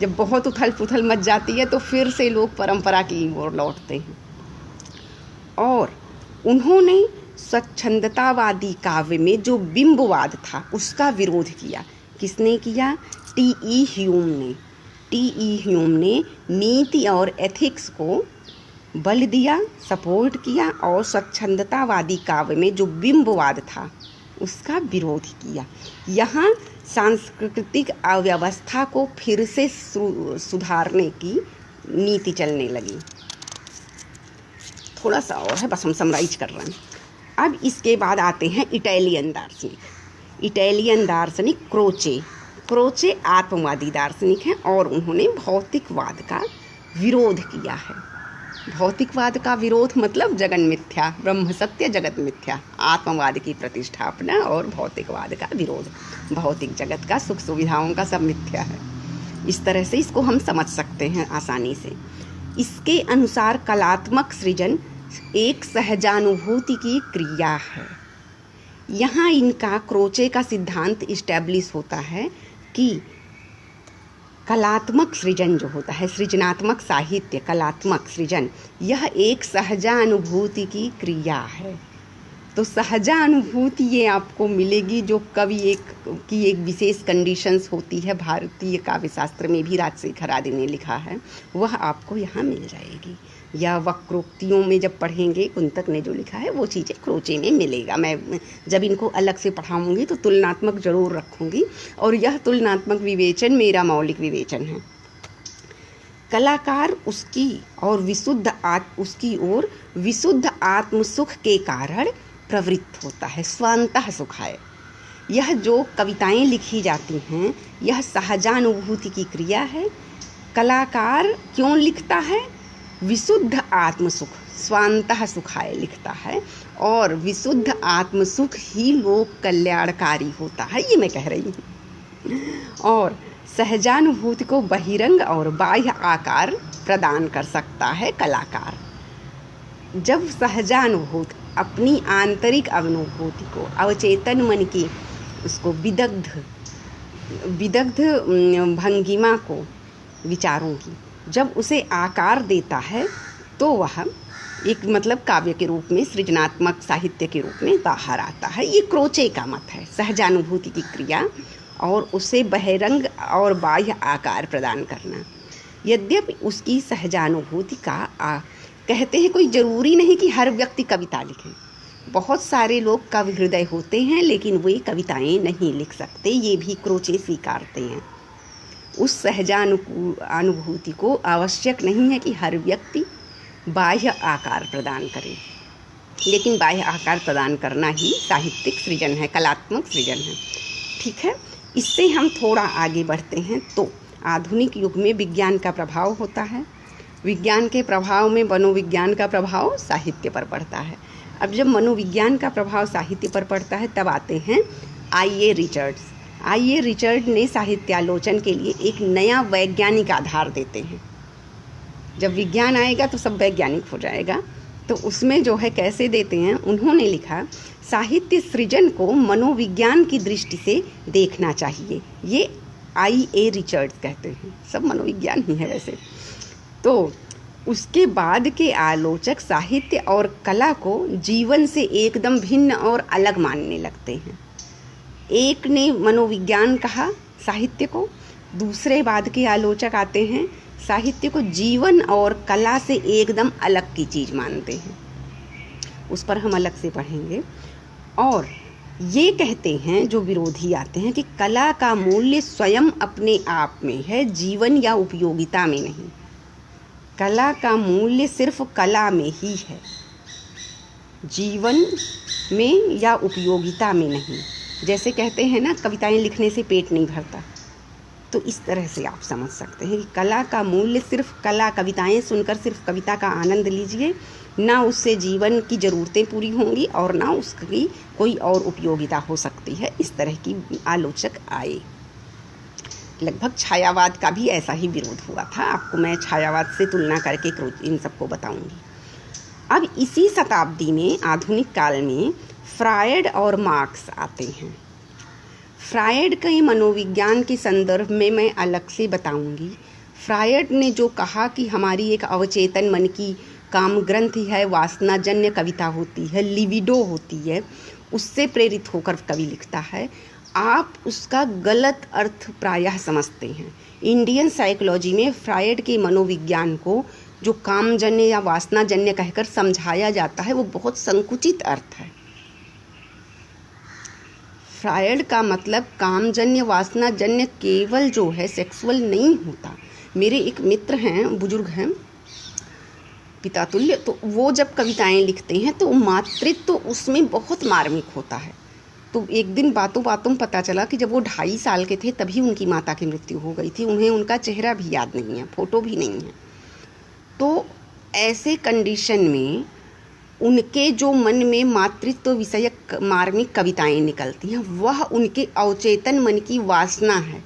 जब बहुत उथल पुथल मच जाती है तो फिर से लोग परंपरा की ओर लौटते हैं। और उन्होंने स्वच्छंदतावादी काव्य में जो बिंबवाद था उसका विरोध किया। किसने किया? टी.ई. ह्यूम ने। टी.ई. ह्यूम ने नीति और एथिक्स को बल दिया, सपोर्ट किया और स्वच्छंदतावादी काव्य में जो बिंबवाद था उसका विरोध किया। यहाँ सांस्कृतिक अव्यवस्था को फिर से सुधारने की नीति चलने लगी। थोड़ा सा और है, बस हम समराइज कर रहे हैं। अब इसके बाद आते हैं इटालियन दार्शनिक। इटालियन दार्शनिक क्रोचे आत्मवादी दार्शनिक हैं और उन्होंने भौतिकवाद का विरोध किया है। भौतिकवाद का विरोध मतलब जगन मिथ्या, ब्रह्म सत्य, जगत मिथ्या, आत्मवाद की प्रतिष्ठापना और भौतिकवाद का विरोध। भौतिक जगत का, सुख सुविधाओं का सब मिथ्या है। इस तरह से इसको हम समझ सकते हैं आसानी से। इसके अनुसार कलात्मक सृजन एक सहजानुभूति की क्रिया है। यहाँ इनका क्रोचे का सिद्धांत इस्टेब्लिश होता है कि कलात्मक सृजन जो होता है, सृजनात्मक साहित्य, कलात्मक सृजन, यह एक सहजानुभूति की क्रिया है। तो सहजानुभूति ये आपको मिलेगी जो कवि एक विशेष कंडीशंस होती है। भारतीय काव्य शास्त्र में भी राजशेखर आदि ने लिखा है, वह आपको यहाँ मिल जाएगी। या वक्रोक्तियों में जब पढ़ेंगे, कुंतक ने जो लिखा है वो चीज़ें क्रोचे में मिलेगा। मैं जब इनको अलग से पढ़ाऊँगी तो तुलनात्मक जरूर रखूँगी और यह तुलनात्मक विवेचन मेरा मौलिक विवेचन है। कलाकार उसकी ओर विशुद्ध आत्मसुख के कारण प्रवृत्त होता है, स्वांतः सुखाय। यह जो कविताएं लिखी जाती हैं यह सहजानुभूति की क्रिया है। कलाकार क्यों लिखता है? विशुद्ध आत्मसुख, स्वांतः सुखाय लिखता है और विशुद्ध आत्मसुख ही लोक कल्याणकारी होता है, ये मैं कह रही हूँ। और सहजानुभूति को बहिरंग और बाह्य आकार प्रदान कर सकता है कलाकार। जब सहजानुभूति अपनी आंतरिक अनुभूति को, अवचेतन मन की उसको विदग्ध भंगिमा को, विचारों की जब उसे आकार देता है तो वह एक मतलब काव्य के रूप में, सृजनात्मक साहित्य के रूप में बाहर आता है। ये क्रोचे का मत है, सहजानुभूति की क्रिया और उसे बहिरंग और बाह्य आकार प्रदान करना। यद्यपि उसकी सहजानुभूति का कहते हैं कोई ज़रूरी नहीं कि हर व्यक्ति कविता लिखे। बहुत सारे लोग कवि हृदय होते हैं लेकिन वे कविताएं नहीं लिख सकते, ये भी क्रोचे स्वीकारते हैं। उस सहजानुभूति को आवश्यक नहीं है कि हर व्यक्ति बाह्य आकार प्रदान करे, लेकिन बाह्य आकार प्रदान करना ही साहित्यिक सृजन है, कलात्मक सृजन है। ठीक है, इससे हम थोड़ा आगे बढ़ते हैं तो आधुनिक युग में विज्ञान का प्रभाव होता है। विज्ञान के प्रभाव में मनोविज्ञान का प्रभाव साहित्य पर पड़ता है। अब जब मनोविज्ञान का प्रभाव साहित्य पर पड़ता है तब आते हैं I.A. रिचर्ड्स। I.A. रिचर्ड ने साहित्यालोचन के लिए एक नया वैज्ञानिक आधार देते हैं। जब विज्ञान आएगा तो सब वैज्ञानिक हो जाएगा, तो उसमें जो है कैसे देते हैं, उन्होंने लिखा साहित्य सृजन को मनोविज्ञान की दृष्टि से देखना चाहिए। ये I.A. रिचर्ड्स कहते हैं, सब मनोविज्ञान ही है वैसे। तो उसके बाद के आलोचक साहित्य और कला को जीवन से एकदम भिन्न और अलग मानने लगते हैं। एक ने मनोविज्ञान कहा साहित्य को, दूसरे बाद के आलोचक आते हैं साहित्य को जीवन और कला से एकदम अलग की चीज़ मानते हैं। उस पर हम अलग से पढ़ेंगे। और ये कहते हैं जो विरोधी आते हैं कि कला का मूल्य स्वयं अपने आप में है, जीवन या उपयोगिता में नहीं। कला का मूल्य सिर्फ कला में ही है, जीवन में या उपयोगिता में नहीं। जैसे कहते हैं ना, कविताएं लिखने से पेट नहीं भरता, तो इस तरह से आप समझ सकते हैं कि कला का मूल्य सिर्फ कला, कविताएं सुनकर सिर्फ कविता का आनंद लीजिए, ना उससे जीवन की ज़रूरतें पूरी होंगी और ना उसकी कोई और उपयोगिता हो सकती है। इस तरह की आलोचक आए। लगभग छायावाद का भी ऐसा ही विरोध हुआ था। आपको मैं छायावाद से तुलना करके इन सबको बताऊंगी। अब इसी शताब्दी में, आधुनिक काल में, फ्रायड और मार्क्स आते हैं। फ्रायड के मनोविज्ञान के संदर्भ में मैं अलग से बताऊंगी। फ्रायड ने जो कहा कि हमारी एक अवचेतन मन की काम ग्रंथि है, वासनाजन्य कविता होती है, लिविडो होती है, उससे प्रेरित होकर कवि लिखता है, आप उसका गलत अर्थ प्रायः समझते हैं। इंडियन साइकोलॉजी में फ्रायड के मनोविज्ञान को जो कामजन्य या वासनाजन्य कहकर समझाया जाता है वो बहुत संकुचित अर्थ है। फ्रायड का मतलब कामजन्य वासनाजन्य केवल जो है सेक्सुअल नहीं होता। मेरे एक मित्र हैं, बुजुर्ग हैं, पितातुल्य, तो वो जब कविताएं लिखते हैं तो मातृत्व तो उसमें बहुत मार्मिक होता है। तो एक दिन बातों बातों पता चला कि जब वो 2.5 साल के थे तभी उनकी माता की मृत्यु हो गई थी। उन्हें उनका चेहरा भी याद नहीं है, फोटो भी नहीं है। तो ऐसे कंडीशन में उनके जो मन में मातृत्व विषयक मार्मिक कविताएं निकलती हैं, वह उनके अवचेतन मन की वासना है।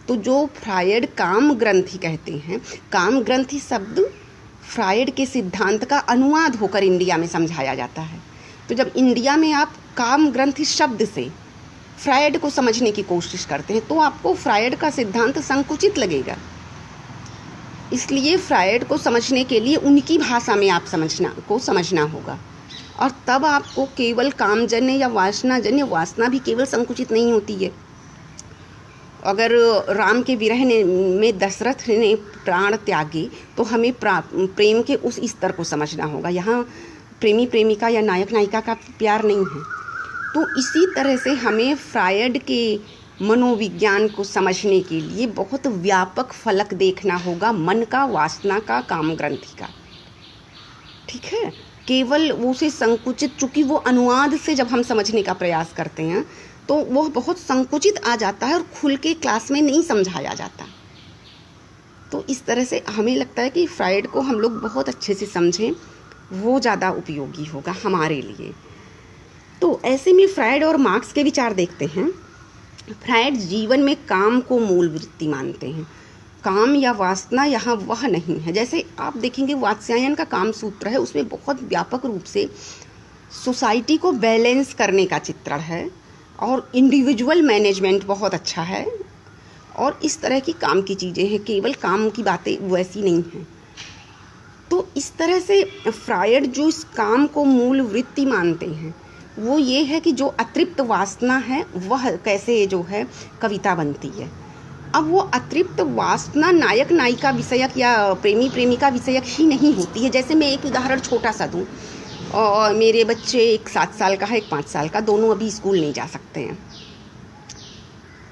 तो जो फ्रायड काम ग्रंथि कहते हैं, काम ग्रंथि शब्द फ्रायड के सिद्धांत का अनुवाद होकर इंडिया में समझाया जाता है। तो जब इंडिया में आप काम ग्रंथि शब्द से फ्रायड को समझने की कोशिश करते हैं तो आपको फ्रायड का सिद्धांत संकुचित लगेगा। इसलिए फ्रायड को समझने के लिए उनकी भाषा में आप समझना होगा, और तब आपको केवल कामजन्य या वासनाजन्य, वासना भी केवल संकुचित नहीं होती है। अगर राम के विरह में दशरथ ने प्राण त्यागे तो हमें प्रेम के उस स्तर को समझना होगा। यहाँ प्रेमी प्रेमिका या नायक नायिका का प्यार नहीं है। तो इसी तरह से हमें फ्रायड के मनोविज्ञान को समझने के लिए बहुत व्यापक फलक देखना होगा, मन का, वासना का, काम ग्रंथि का। ठीक है, केवल वो से संकुचित, चूँकि वो अनुवाद से जब हम समझने का प्रयास करते हैं तो वो बहुत संकुचित आ जाता है और खुल के क्लास में नहीं समझाया जाता। तो इस तरह से हमें लगता है कि फ्रायड को हम लोग बहुत अच्छे से समझें, वो ज़्यादा उपयोगी होगा हमारे लिए। तो ऐसे में फ्रायड और मार्क्स के विचार देखते हैं। फ्रायड जीवन में काम को मूल वृत्ति मानते हैं। काम या वासना यहाँ वह नहीं है। जैसे आप देखेंगे वात्स्यायन का काम सूत्र है, उसमें बहुत व्यापक रूप से सोसाइटी को बैलेंस करने का चित्रण है और इंडिविजुअल मैनेजमेंट बहुत अच्छा है और इस तरह की काम की चीज़ें हैं। केवल काम की बातें वैसी नहीं हैं। तो इस तरह से फ्रायड जो इस काम को मूल वृत्ति मानते हैं वो ये है कि जो अतृप्त वासना है वह कैसे जो है कविता बनती है। अब वो अतृप्त वासना नायक नायिका विषयक या प्रेमी प्रेमिका विषयक ही नहीं होती है। जैसे मैं एक उदाहरण छोटा सा दूँ, और मेरे बच्चे, एक 7 साल का है, एक 5 साल का, दोनों अभी स्कूल नहीं जा सकते हैं।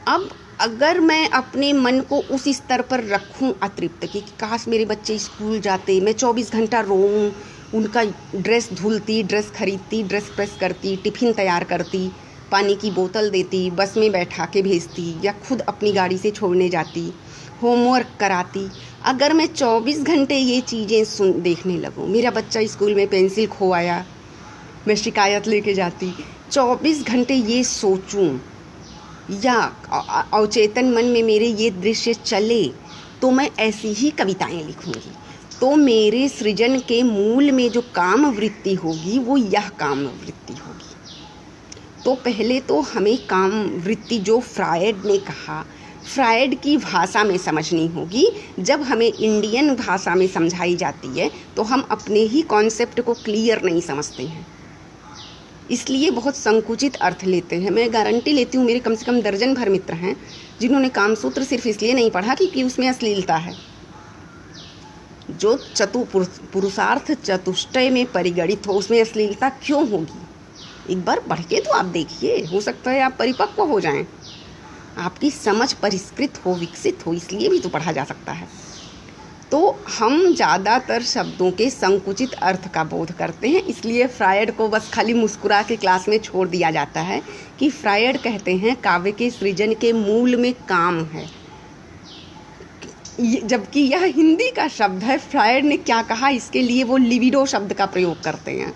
अब अगर मैं अपने मन को उस स्तर पर रखूं अतृप्त कि काश मेरे बच्चे स्कूल जाते, मैं 24 घंटा रोऊं, उनका ड्रेस धुलती, ड्रेस खरीदती, ड्रेस प्रेस करती, टिफ़िन तैयार करती, पानी की बोतल देती, बस में बैठा के भेजती या खुद अपनी गाड़ी से छोड़ने जाती, होमवर्क कराती। अगर मैं 24 घंटे ये चीज़ें देखने लगूं, मेरा बच्चा स्कूल में पेंसिल खो आया, मैं शिकायत लेके जाती, 24 घंटे ये सोचूं या अवचेतन मन में मेरे ये दृश्य चले, तो मैं ऐसी ही कविताएं लिखूंगी। तो मेरे सृजन के मूल में जो काम वृत्ति होगी वो यह काम वृत्ति होगी। तो पहले तो हमें काम वृत्ति जो फ्रायड ने कहा, फ्रायड की भाषा में समझनी होगी। जब हमें इंडियन भाषा में समझाई जाती है तो हम अपने ही कॉन्सेप्ट को क्लियर नहीं समझते हैं, इसलिए बहुत संकुचित अर्थ लेते हैं। मैं गारंटी लेती हूँ, मेरे कम से कम दर्जन भर मित्र हैं जिन्होंने कामसूत्र सिर्फ इसलिए नहीं पढ़ा कि उसमें अश्लीलता है। जो पुरुषार्थ चतुष्टय में परिगणित हो उसमें अश्लीलता क्यों होगी? एक बार पढ़ के तो आप देखिए, हो सकता है आप परिपक्व हो जाएं, आपकी समझ परिष्कृत हो, विकसित हो, इसलिए भी तो पढ़ा जा सकता है। तो हम ज़्यादातर शब्दों के संकुचित अर्थ का बोध करते हैं, इसलिए फ्रायड को बस खाली मुस्कुरा के क्लास में छोड़ दिया जाता है कि फ्रायड कहते हैं काव्य के सृजन के मूल में काम है, जबकि यह हिंदी का शब्द है। फ्रायड ने क्या कहा, इसके लिए वो लिबिडो शब्द का प्रयोग करते हैं,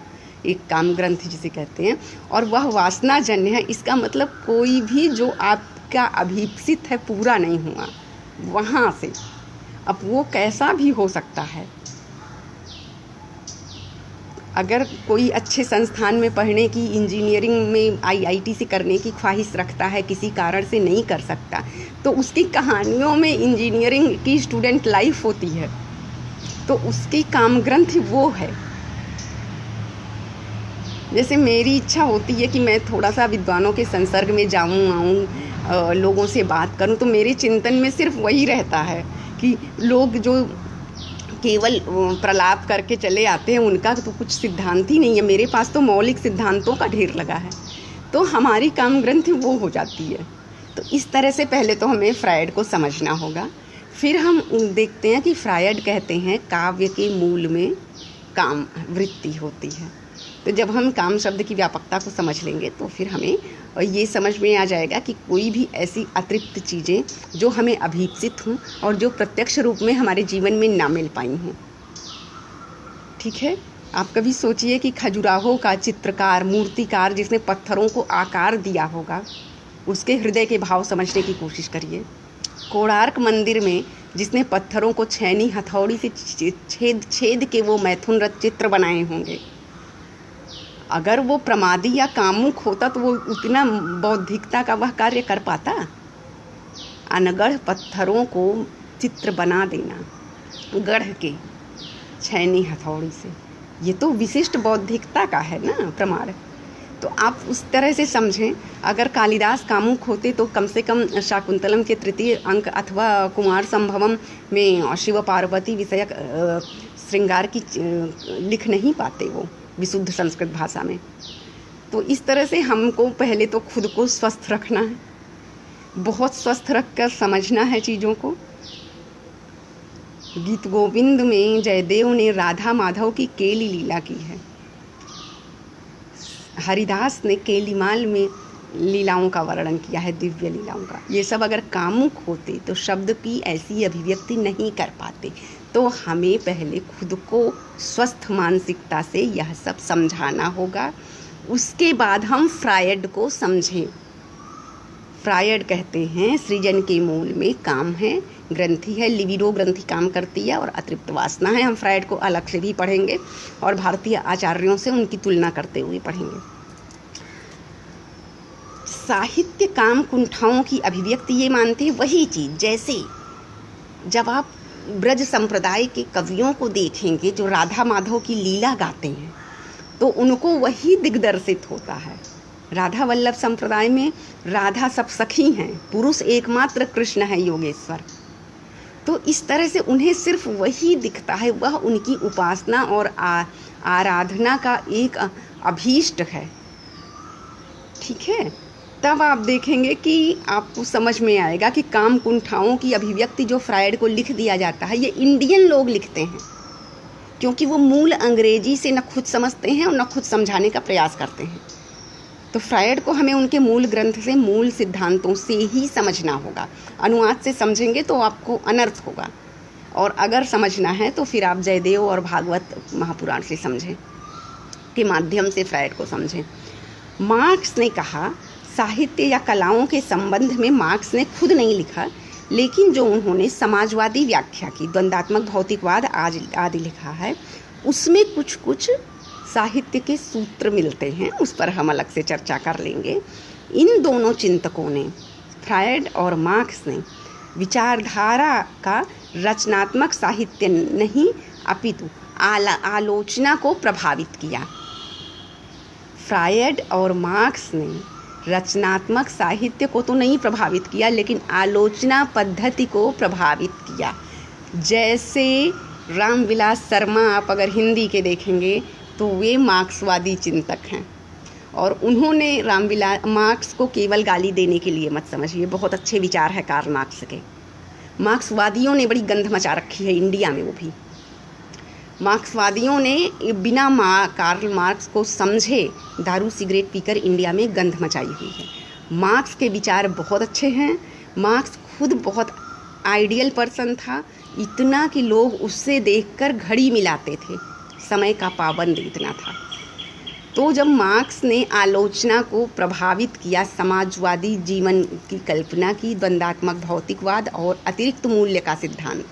एक काम ग्रंथ जिसे कहते हैं, और वह वासनाजन्य है। इसका मतलब कोई भी जो आपका अभीप्सित है पूरा नहीं हुआ वहाँ से, अब वो कैसा भी हो सकता है। अगर कोई अच्छे संस्थान में पढ़ने की, इंजीनियरिंग में आईआईटी से करने की ख्वाहिश रखता है, किसी कारण से नहीं कर सकता, तो उसकी कहानियों में इंजीनियरिंग की स्टूडेंट लाइफ होती है, तो उसकी काम ग्रंथ वो है। जैसे मेरी इच्छा होती है कि मैं थोड़ा सा विद्वानों के संसर्ग में जाऊँ आऊँ, लोगों से बात करूँ, तो मेरे चिंतन में सिर्फ वही रहता है कि लोग जो केवल प्रलाप करके चले आते हैं उनका तो कुछ सिद्धांत ही नहीं है, मेरे पास तो मौलिक सिद्धांतों का ढेर लगा है, तो हमारी काम ग्रंथ वो हो जाती है। तो इस तरह से पहले तो हमें फ्रायड को समझना होगा, फिर हम देखते हैं कि फ्रायड कहते हैं काव्य के मूल में काम वृत्ति होती है। तो जब हम काम शब्द की व्यापकता को समझ लेंगे तो फिर हमें ये समझ में आ जाएगा कि कोई भी ऐसी अतिरिक्त चीज़ें जो हमें अभीप्सित हों और जो प्रत्यक्ष रूप में हमारे जीवन में ना मिल पाई हों। ठीक है, आप कभी सोचिए कि खजुराहो का चित्रकार, मूर्तिकार जिसने पत्थरों को आकार दिया होगा, उसके हृदय के भाव समझने की कोशिश करिए। कोणार्क मंदिर में जिसने पत्थरों को छैनी हथौड़ी से छेद के वो मैथुन रथ चित्र बनाए होंगे, अगर वो प्रमादी या कामुक होता तो वो उतना बौद्धिकता का वह कार्य कर पाता? अनगढ़ पत्थरों को चित्र बना देना गढ़ के छैनी हथौड़ी से, ये तो विशिष्ट बौद्धिकता का है ना प्रमाण। तो आप उस तरह से समझें, अगर कालिदास कामुक होते तो कम से कम शाकुंतलम के 3य अंक अथवा कुमार संभवम में शिव पार्वती विषयक श्रृंगार की लिख नहीं पाते वो विशुद्ध संस्कृत भाषा में। तो इस तरह से हमको पहले तो खुद को स्वस्थ रखना है, बहुत स्वस्थ रखकर समझना है चीज़ों को। गीत गोविंद में जयदेव ने राधा माधव की केली लीला की है, हरिदास ने केलीमाल में लीलाओं का वर्णन किया है, दिव्य लीलाओं का। ये सब अगर कामुक होते तो शब्द की ऐसी अभिव्यक्ति नहीं कर पाते। तो हमें पहले खुद को स्वस्थ मानसिकता से यह सब समझाना होगा, उसके बाद हम फ्रायड को समझें। फ्रायड कहते हैं सृजन के मूल में काम है, ग्रंथि है, लिबिडो ग्रंथि काम करती है और अतृप्त वासना है। हम फ्रायड को अलग से भी पढ़ेंगे और भारतीय आचार्यों से उनकी तुलना करते हुए पढ़ेंगे। साहित्य काम कुंठाओं की अभिव्यक्ति ये मानते हैं, वही चीज़ जैसे जब आप ब्रज संप्रदाय के कवियों को देखेंगे जो राधा माधव की लीला गाते हैं, तो उनको वही दिग्दर्शित होता है। राधा वल्लभ संप्रदाय में राधा सब सखी हैं, पुरुष एकमात्र कृष्ण है योगेश्वर। तो इस तरह से उन्हें सिर्फ वही दिखता है, वह उनकी उपासना और आराधना का एक अभीष्ट है। ठीक है, तब आप देखेंगे कि आपको समझ में आएगा कि काम कुंठाओं की अभिव्यक्ति जो फ्रायड को लिख दिया जाता है, ये इंडियन लोग लिखते हैं, क्योंकि वो मूल अंग्रेजी से न खुद समझते हैं और न खुद समझाने का प्रयास करते हैं। तो फ्रायड को हमें उनके मूल ग्रंथ से, मूल सिद्धांतों से ही समझना होगा। अनुवाद से समझेंगे तो आपको अनर्थ होगा, और अगर समझना है तो फिर आप जयदेव और भागवत महापुराण से समझें, के माध्यम से फ्रायड को समझें। मार्क्स ने कहा, साहित्य या कलाओं के संबंध में मार्क्स ने खुद नहीं लिखा, लेकिन जो उन्होंने समाजवादी व्याख्या की, द्वंद्वात्मक भौतिकवाद आदि लिखा है, उसमें कुछ कुछ साहित्य के सूत्र मिलते हैं। उस पर हम अलग से चर्चा कर लेंगे। इन दोनों चिंतकों ने, फ्रायड और मार्क्स ने, विचारधारा का रचनात्मक साहित्य नहीं अपितु आलोचना को प्रभावित किया। फ्रायड और मार्क्स ने रचनात्मक साहित्य को तो नहीं प्रभावित किया, लेकिन आलोचना पद्धति को प्रभावित किया। जैसे रामविलास शर्मा, आप अगर हिंदी के देखेंगे तो वे मार्क्सवादी चिंतक हैं, और उन्होंने मार्क्स को केवल गाली देने के लिए मत समझिए, बहुत अच्छे विचार है कार्ल मार्क्स के। मार्क्सवादियों ने बड़ी गंध मचा रखी है इंडिया में, वो भी मार्क्सवादियों ने बिना कार्ल मार्क्स को समझे दारू सिगरेट पीकर इंडिया में गंध मचाई हुई है। मार्क्स के विचार बहुत अच्छे हैं। मार्क्स खुद बहुत आइडियल पर्सन था, इतना कि लोग उससे देखकर घड़ी मिलाते थे, समय का पाबंद इतना था। तो जब मार्क्स ने आलोचना को प्रभावित किया, समाजवादी जीवन की कल्पना की, द्वंद्वात्मक भौतिकवाद और अतिरिक्त मूल्य का सिद्धांत,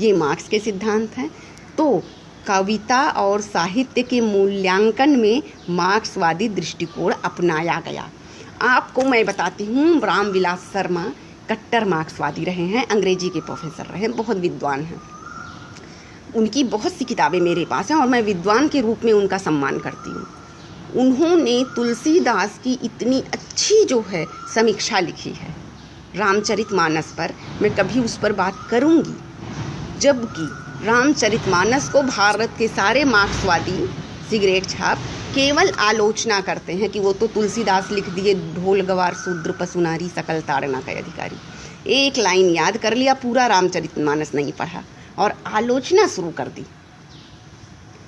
ये मार्क्स के सिद्धांत हैं। तो कविता और साहित्य के मूल्यांकन में मार्क्सवादी दृष्टिकोण अपनाया गया। आपको मैं बताती हूँ, रामविलास शर्मा कट्टर मार्क्सवादी रहे हैं, अंग्रेजी के प्रोफेसर रहे हैं, बहुत विद्वान हैं। उनकी बहुत सी किताबें मेरे पास हैं और मैं विद्वान के रूप में उनका सम्मान करती हूँ। उन्होंने तुलसीदास की इतनी अच्छी जो है समीक्षा लिखी है रामचरितमानस पर, मैं कभी उस पर बात करूँगी। जबकि रामचरितमानस को भारत के सारे मार्क्सवादी सिगरेट छाप केवल आलोचना करते हैं कि वो तो तुलसीदास लिख दिए, ढोल गवार शूद्र पशु नारी सकल ताड़ना के अधिकारी। एक लाइन याद कर लिया, पूरा रामचरितमानस नहीं पढ़ा और आलोचना शुरू कर दी।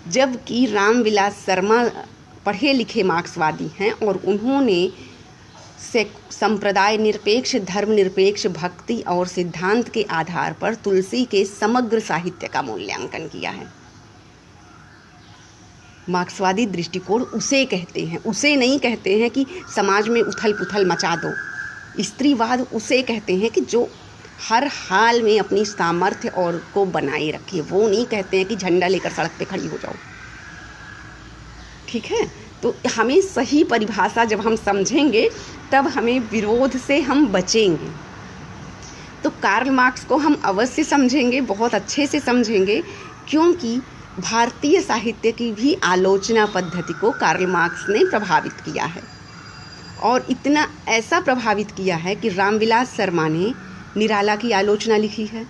जबकि रामविलास शर्मा पढ़े लिखे मार्क्सवादी हैं और उन्होंने संप्रदाय निरपेक्ष, धर्म निरपेक्ष, भक्ति और सिद्धांत के आधार पर तुलसी के समग्र साहित्य का मूल्यांकन किया है। मार्क्सवादी दृष्टिकोण उसे कहते हैं, उसे नहीं कहते हैं कि समाज में उथल पुथल मचा दो। स्त्रीवाद उसे कहते हैं कि जो हर हाल में अपनी सामर्थ्य और को बनाए रखिए। वो नहीं कहते हैं कि झंडा लेकर सड़क पे खड़ी हो जाओ। ठीक है, तो हमें सही परिभाषा जब हम समझेंगे तब हमें विरोध से हम बचेंगे। तो कार्ल मार्क्स को हम अवश्य समझेंगे, बहुत अच्छे से समझेंगे, क्योंकि भारतीय साहित्य की भी आलोचना पद्धति को कार्ल मार्क्स ने प्रभावित किया है। और इतना ऐसा प्रभावित किया है कि रामविलास शर्मा ने निराला की आलोचना लिखी है,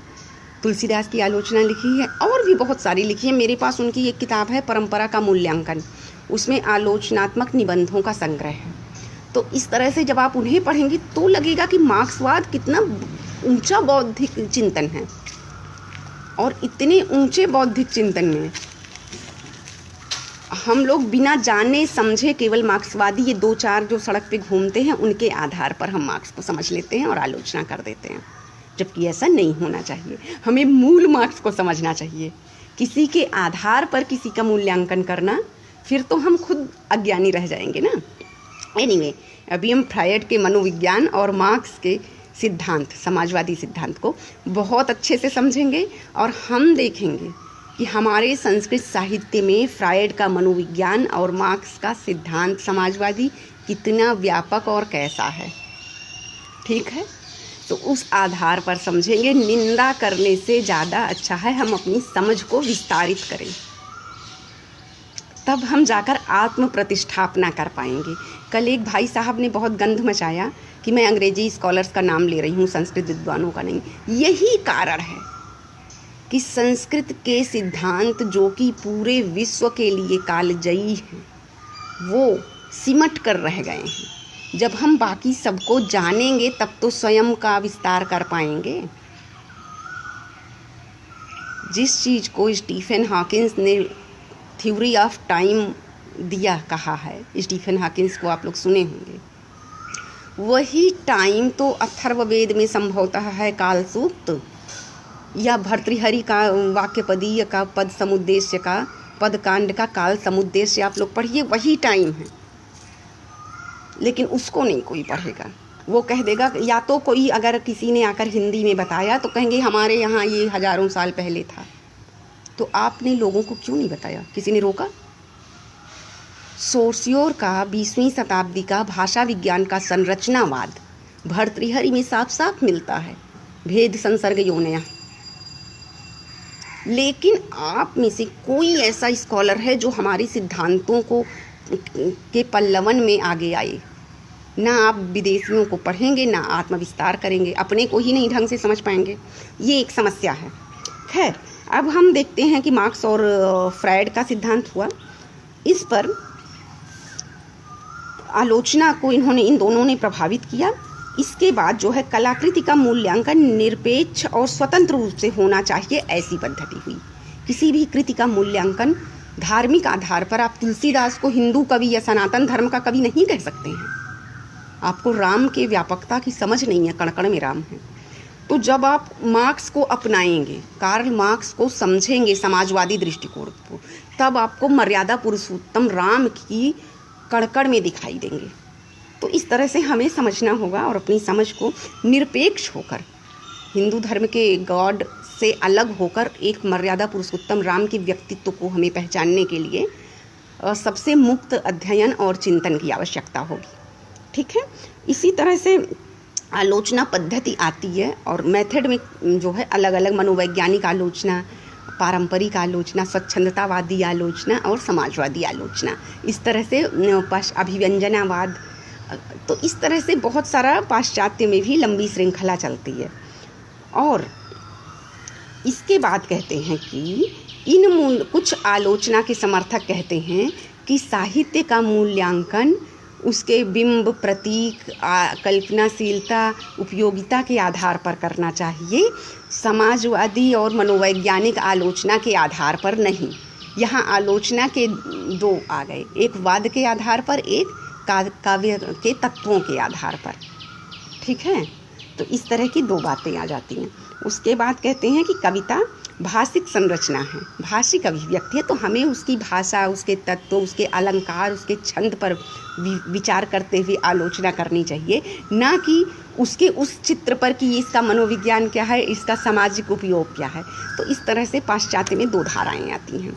तुलसीदास की आलोचना लिखी है, और भी बहुत सारी लिखी है। मेरे पास उनकी एक किताब है, परंपरा का मूल्यांकन, उसमें आलोचनात्मक निबंधों का संग्रह है। तो इस तरह से जब आप उन्हें पढ़ेंगे तो लगेगा कि मार्क्सवाद कितना ऊंचा बौद्धिक चिंतन है। और इतने ऊंचे बौद्धिक चिंतन में हम लोग बिना जाने समझे केवल मार्क्सवादी ये दो चार जो सड़क पे घूमते हैं उनके आधार पर हम मार्क्स को समझ लेते हैं और आलोचना कर देते हैं, जबकि ऐसा नहीं होना चाहिए। हमें मूल मार्क्स को समझना चाहिए। किसी के आधार पर किसी का मूल्यांकन करना, फिर तो हम खुद अज्ञानी रह जाएंगे ना। एनीवे, अभी हम फ्रायड के मनोविज्ञान और मार्क्स के सिद्धांत, समाजवादी सिद्धांत को बहुत अच्छे से समझेंगे और हम देखेंगे कि हमारे संस्कृत साहित्य में फ्रायड का मनोविज्ञान और मार्क्स का सिद्धांत समाजवादी कितना व्यापक और कैसा है। ठीक है, तो उस आधार पर समझेंगे। निंदा करने से ज़्यादा अच्छा है हम अपनी समझ को विस्तारित करें, तब हम जाकर आत्म प्रतिष्ठापना कर पाएंगे। कल एक भाई साहब ने बहुत गंध मचाया कि मैं अंग्रेजी स्कॉलर्स का नाम ले रही हूँ, संस्कृत विद्वानों का नहीं। यही कारण है कि संस्कृत के सिद्धांत जो कि पूरे विश्व के लिए कालजयी हैं, वो सिमट कर रह गए हैं। जब हम बाकी सबको जानेंगे तब तो स्वयं का विस्तार कर पाएंगे। जिस चीज़ को स्टीफन हॉकिंस ने थ्योरी ऑफ टाइम दिया कहा है, स्टीफन हॉकिंस को आप लोग सुने होंगे, वही टाइम तो अथर्ववेद में संभवतः है काल सूक्त, या भर्तृहरि का वाक्यपदीय का पद समुद्देश्य का पदकांड का काल समुद्देश्य आप लोग पढ़िए, वही टाइम है। लेकिन उसको नहीं कोई पढ़ेगा। वो कह देगा, या तो कोई अगर किसी ने आकर हिंदी में बताया तो कहेंगे हमारे यहाँ ये हजारों साल पहले था। तो आपने लोगों को क्यों नहीं बताया? किसी ने रोका? सोर्सियोर का 20वीं शताब्दी का भाषा विज्ञान का संरचनावाद भर्तृहरि में साफ साफ मिलता है, भेद संसर्ग योनया। लेकिन आप में से कोई ऐसा स्कॉलर है जो हमारे सिद्धांतों को के पल्लवन में आगे आए? ना आप विदेशियों को पढ़ेंगे, ना आत्मविस्तार करेंगे, अपने को ही नहीं ढंग से समझ पाएंगे। ये एक समस्या है। खैर, अब हम देखते हैं कि मार्क्स और फ्रायड का सिद्धांत हुआ। इस पर आलोचना को इन दोनों ने प्रभावित किया। इसके बाद जो है कलाकृति का मूल्यांकन निरपेक्ष और स्वतंत्र रूप से होना चाहिए, ऐसी पद्धति हुई। किसी भी कृति का मूल्यांकन धार्मिक आधार पर आप तुलसीदास को हिंदू कवि या सनातन धर्म का कवि नहीं कह सकते हैं। आपको राम के व्यापकता की समझ नहीं है, कण-कण में राम है। तो जब आप मार्क्स को अपनाएंगे, कार्ल मार्क्स को समझेंगे समाजवादी दृष्टिकोण को, तब आपको मर्यादा पुरुषोत्तम राम की कण-कण में दिखाई देंगे। तो इस तरह से हमें समझना होगा और अपनी समझ को निरपेक्ष होकर, हिंदू धर्म के गॉड से अलग होकर एक मर्यादा पुरुषोत्तम राम के व्यक्तित्व को हमें पहचानने के लिए सबसे मुक्त अध्ययन और चिंतन की आवश्यकता होगी। ठीक है, इसी तरह से आलोचना पद्धति आती है और मेथड में जो है अलग अलग मनोवैज्ञानिक आलोचना, पारंपरिक आलोचना, स्वच्छंदतावादी आलोचना और समाजवादी आलोचना। इस तरह से अभिव्यंजनावाद, तो इस तरह से बहुत सारा पाश्चात्य में भी लंबी श्रृंखला चलती है। और इसके बाद कहते हैं कि कुछ आलोचना के समर्थक कहते हैं कि साहित्य का मूल्यांकन उसके बिंब, प्रतीक, कल्पनाशीलता, उपयोगिता के आधार पर करना चाहिए, समाजवादी और मनोवैज्ञानिक आलोचना के आधार पर नहीं। यहाँ आलोचना के दो आ गए, एक वाद के आधार पर, एक काव्य के तत्वों के आधार पर। ठीक है, तो इस तरह की दो बातें आ जाती हैं। उसके बाद कहते हैं कि कविता भाषिक संरचना है, भाषिक अभिव्यक्ति है, तो हमें उसकी भाषा, उसके तत्व, उसके अलंकार, उसके छंद पर विचार करते हुए आलोचना करनी चाहिए, ना कि उसके उस चित्र पर कि इसका मनोविज्ञान क्या है, इसका सामाजिक उपयोग क्या है। तो इस तरह से पाश्चात्य में दो धाराएं आती हैं।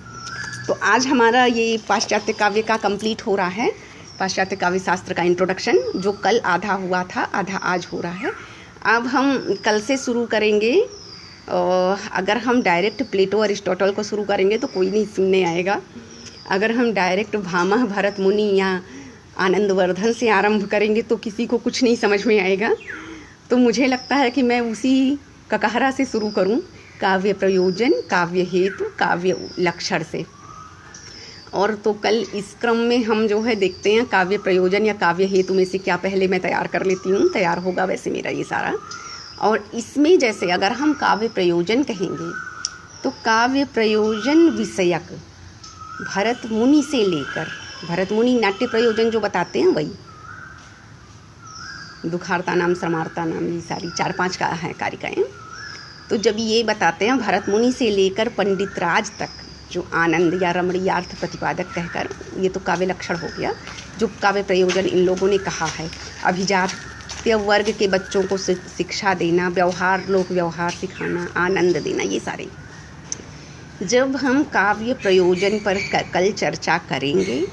तो आज हमारा ये पाश्चात्य काव्य का कंप्लीट हो रहा है, पाश्चात्य काव्य शास्त्र का इंट्रोडक्शन, जो कल आधा हुआ था, आधा आज हो रहा है। अब हम कल से शुरू करेंगे। अगर हम डायरेक्ट प्लेटो अरिस्टोटल को शुरू करेंगे तो कोई नहीं सुनने आएगा। अगर हम डायरेक्ट भामह, भरत मुनि या आनंदवर्धन से आरंभ करेंगे तो किसी को कुछ नहीं समझ में आएगा। तो मुझे लगता है कि मैं उसी ककहरा से शुरू करूं, काव्य प्रयोजन, काव्य हेतु, काव्य लक्षण से। और तो कल इस क्रम में हम जो है देखते हैं काव्य प्रयोजन या काव्य हेतु में से क्या पहले मैं तैयार कर लेती हूँ, तैयार होगा वैसे मेरा ये सारा। और इसमें जैसे अगर हम काव्य प्रयोजन कहेंगे तो काव्य प्रयोजन विषयक भरत मुनि से लेकर, भरत मुनि नाट्य प्रयोजन जो बताते हैं वही, दुखार्ता नाम, समार्ता नाम, ये सारी 4-5 का है कारिकाएँ। तो जब ये बताते हैं भरत मुनि से लेकर पंडित राज तक, जो आनंद या रमणीयार्थ प्रतिपादक कहकर, ये तो काव्य लक्षण हो गया जो काव्य प्रयोजन इन लोगों ने कहा है। अभिजात्य वर्ग के बच्चों को शिक्षा देना, व्यवहार, लोक व्यवहार सिखाना, आनंद देना, ये सारे। जब हम काव्य प्रयोजन पर कल चर्चा करेंगे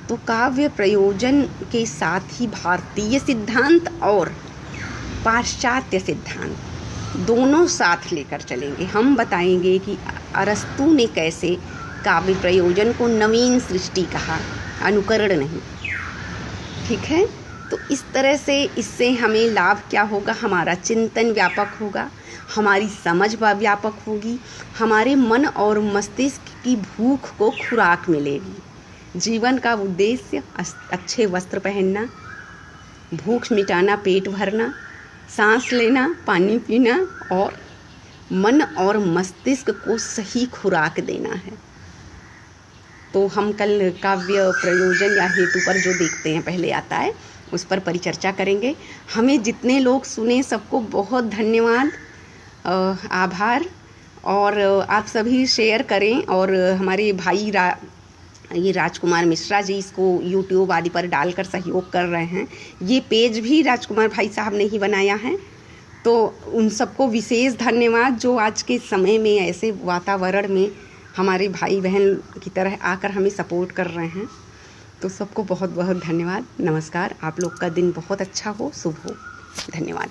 तो काव्य प्रयोजन के साथ ही भारतीय सिद्धांत और पाश्चात्य सिद्धांत, दोनों साथ लेकर चलेंगे। हम बताएंगे कि अरस्तु ने कैसे काव्य प्रयोजन को नवीन सृष्टि कहा, अनुकरण नहीं। ठीक है, तो इस तरह से इससे हमें लाभ क्या होगा, हमारा चिंतन व्यापक होगा, हमारी समझ व्यापक होगी, हमारे मन और मस्तिष्क की भूख को खुराक मिलेगी। जीवन का उद्देश्य अच्छे वस्त्र पहनना, भूख मिटाना, पेट भरना, सांस लेना, पानी पीना और मन और मस्तिष्क को सही खुराक देना है। तो हम कल काव्य प्रयोजन या हेतु पर जो देखते हैं पहले आता है, उस पर परिचर्चा करेंगे। हमें जितने लोग सुने सबको बहुत धन्यवाद, आभार। और आप सभी शेयर करें। और हमारे भाई ये राजकुमार मिश्रा जी इसको YouTube आदि पर डालकर सहयोग कर रहे हैं। ये पेज भी राजकुमार भाई साहब ने ही बनाया है, तो उन सबको विशेष धन्यवाद जो आज के समय में ऐसे वातावरण में हमारे भाई बहन की तरह आकर हमें सपोर्ट कर रहे हैं। तो सबको बहुत बहुत धन्यवाद, नमस्कार। आप लोग का दिन बहुत अच्छा हो, शुभ हो। धन्यवाद।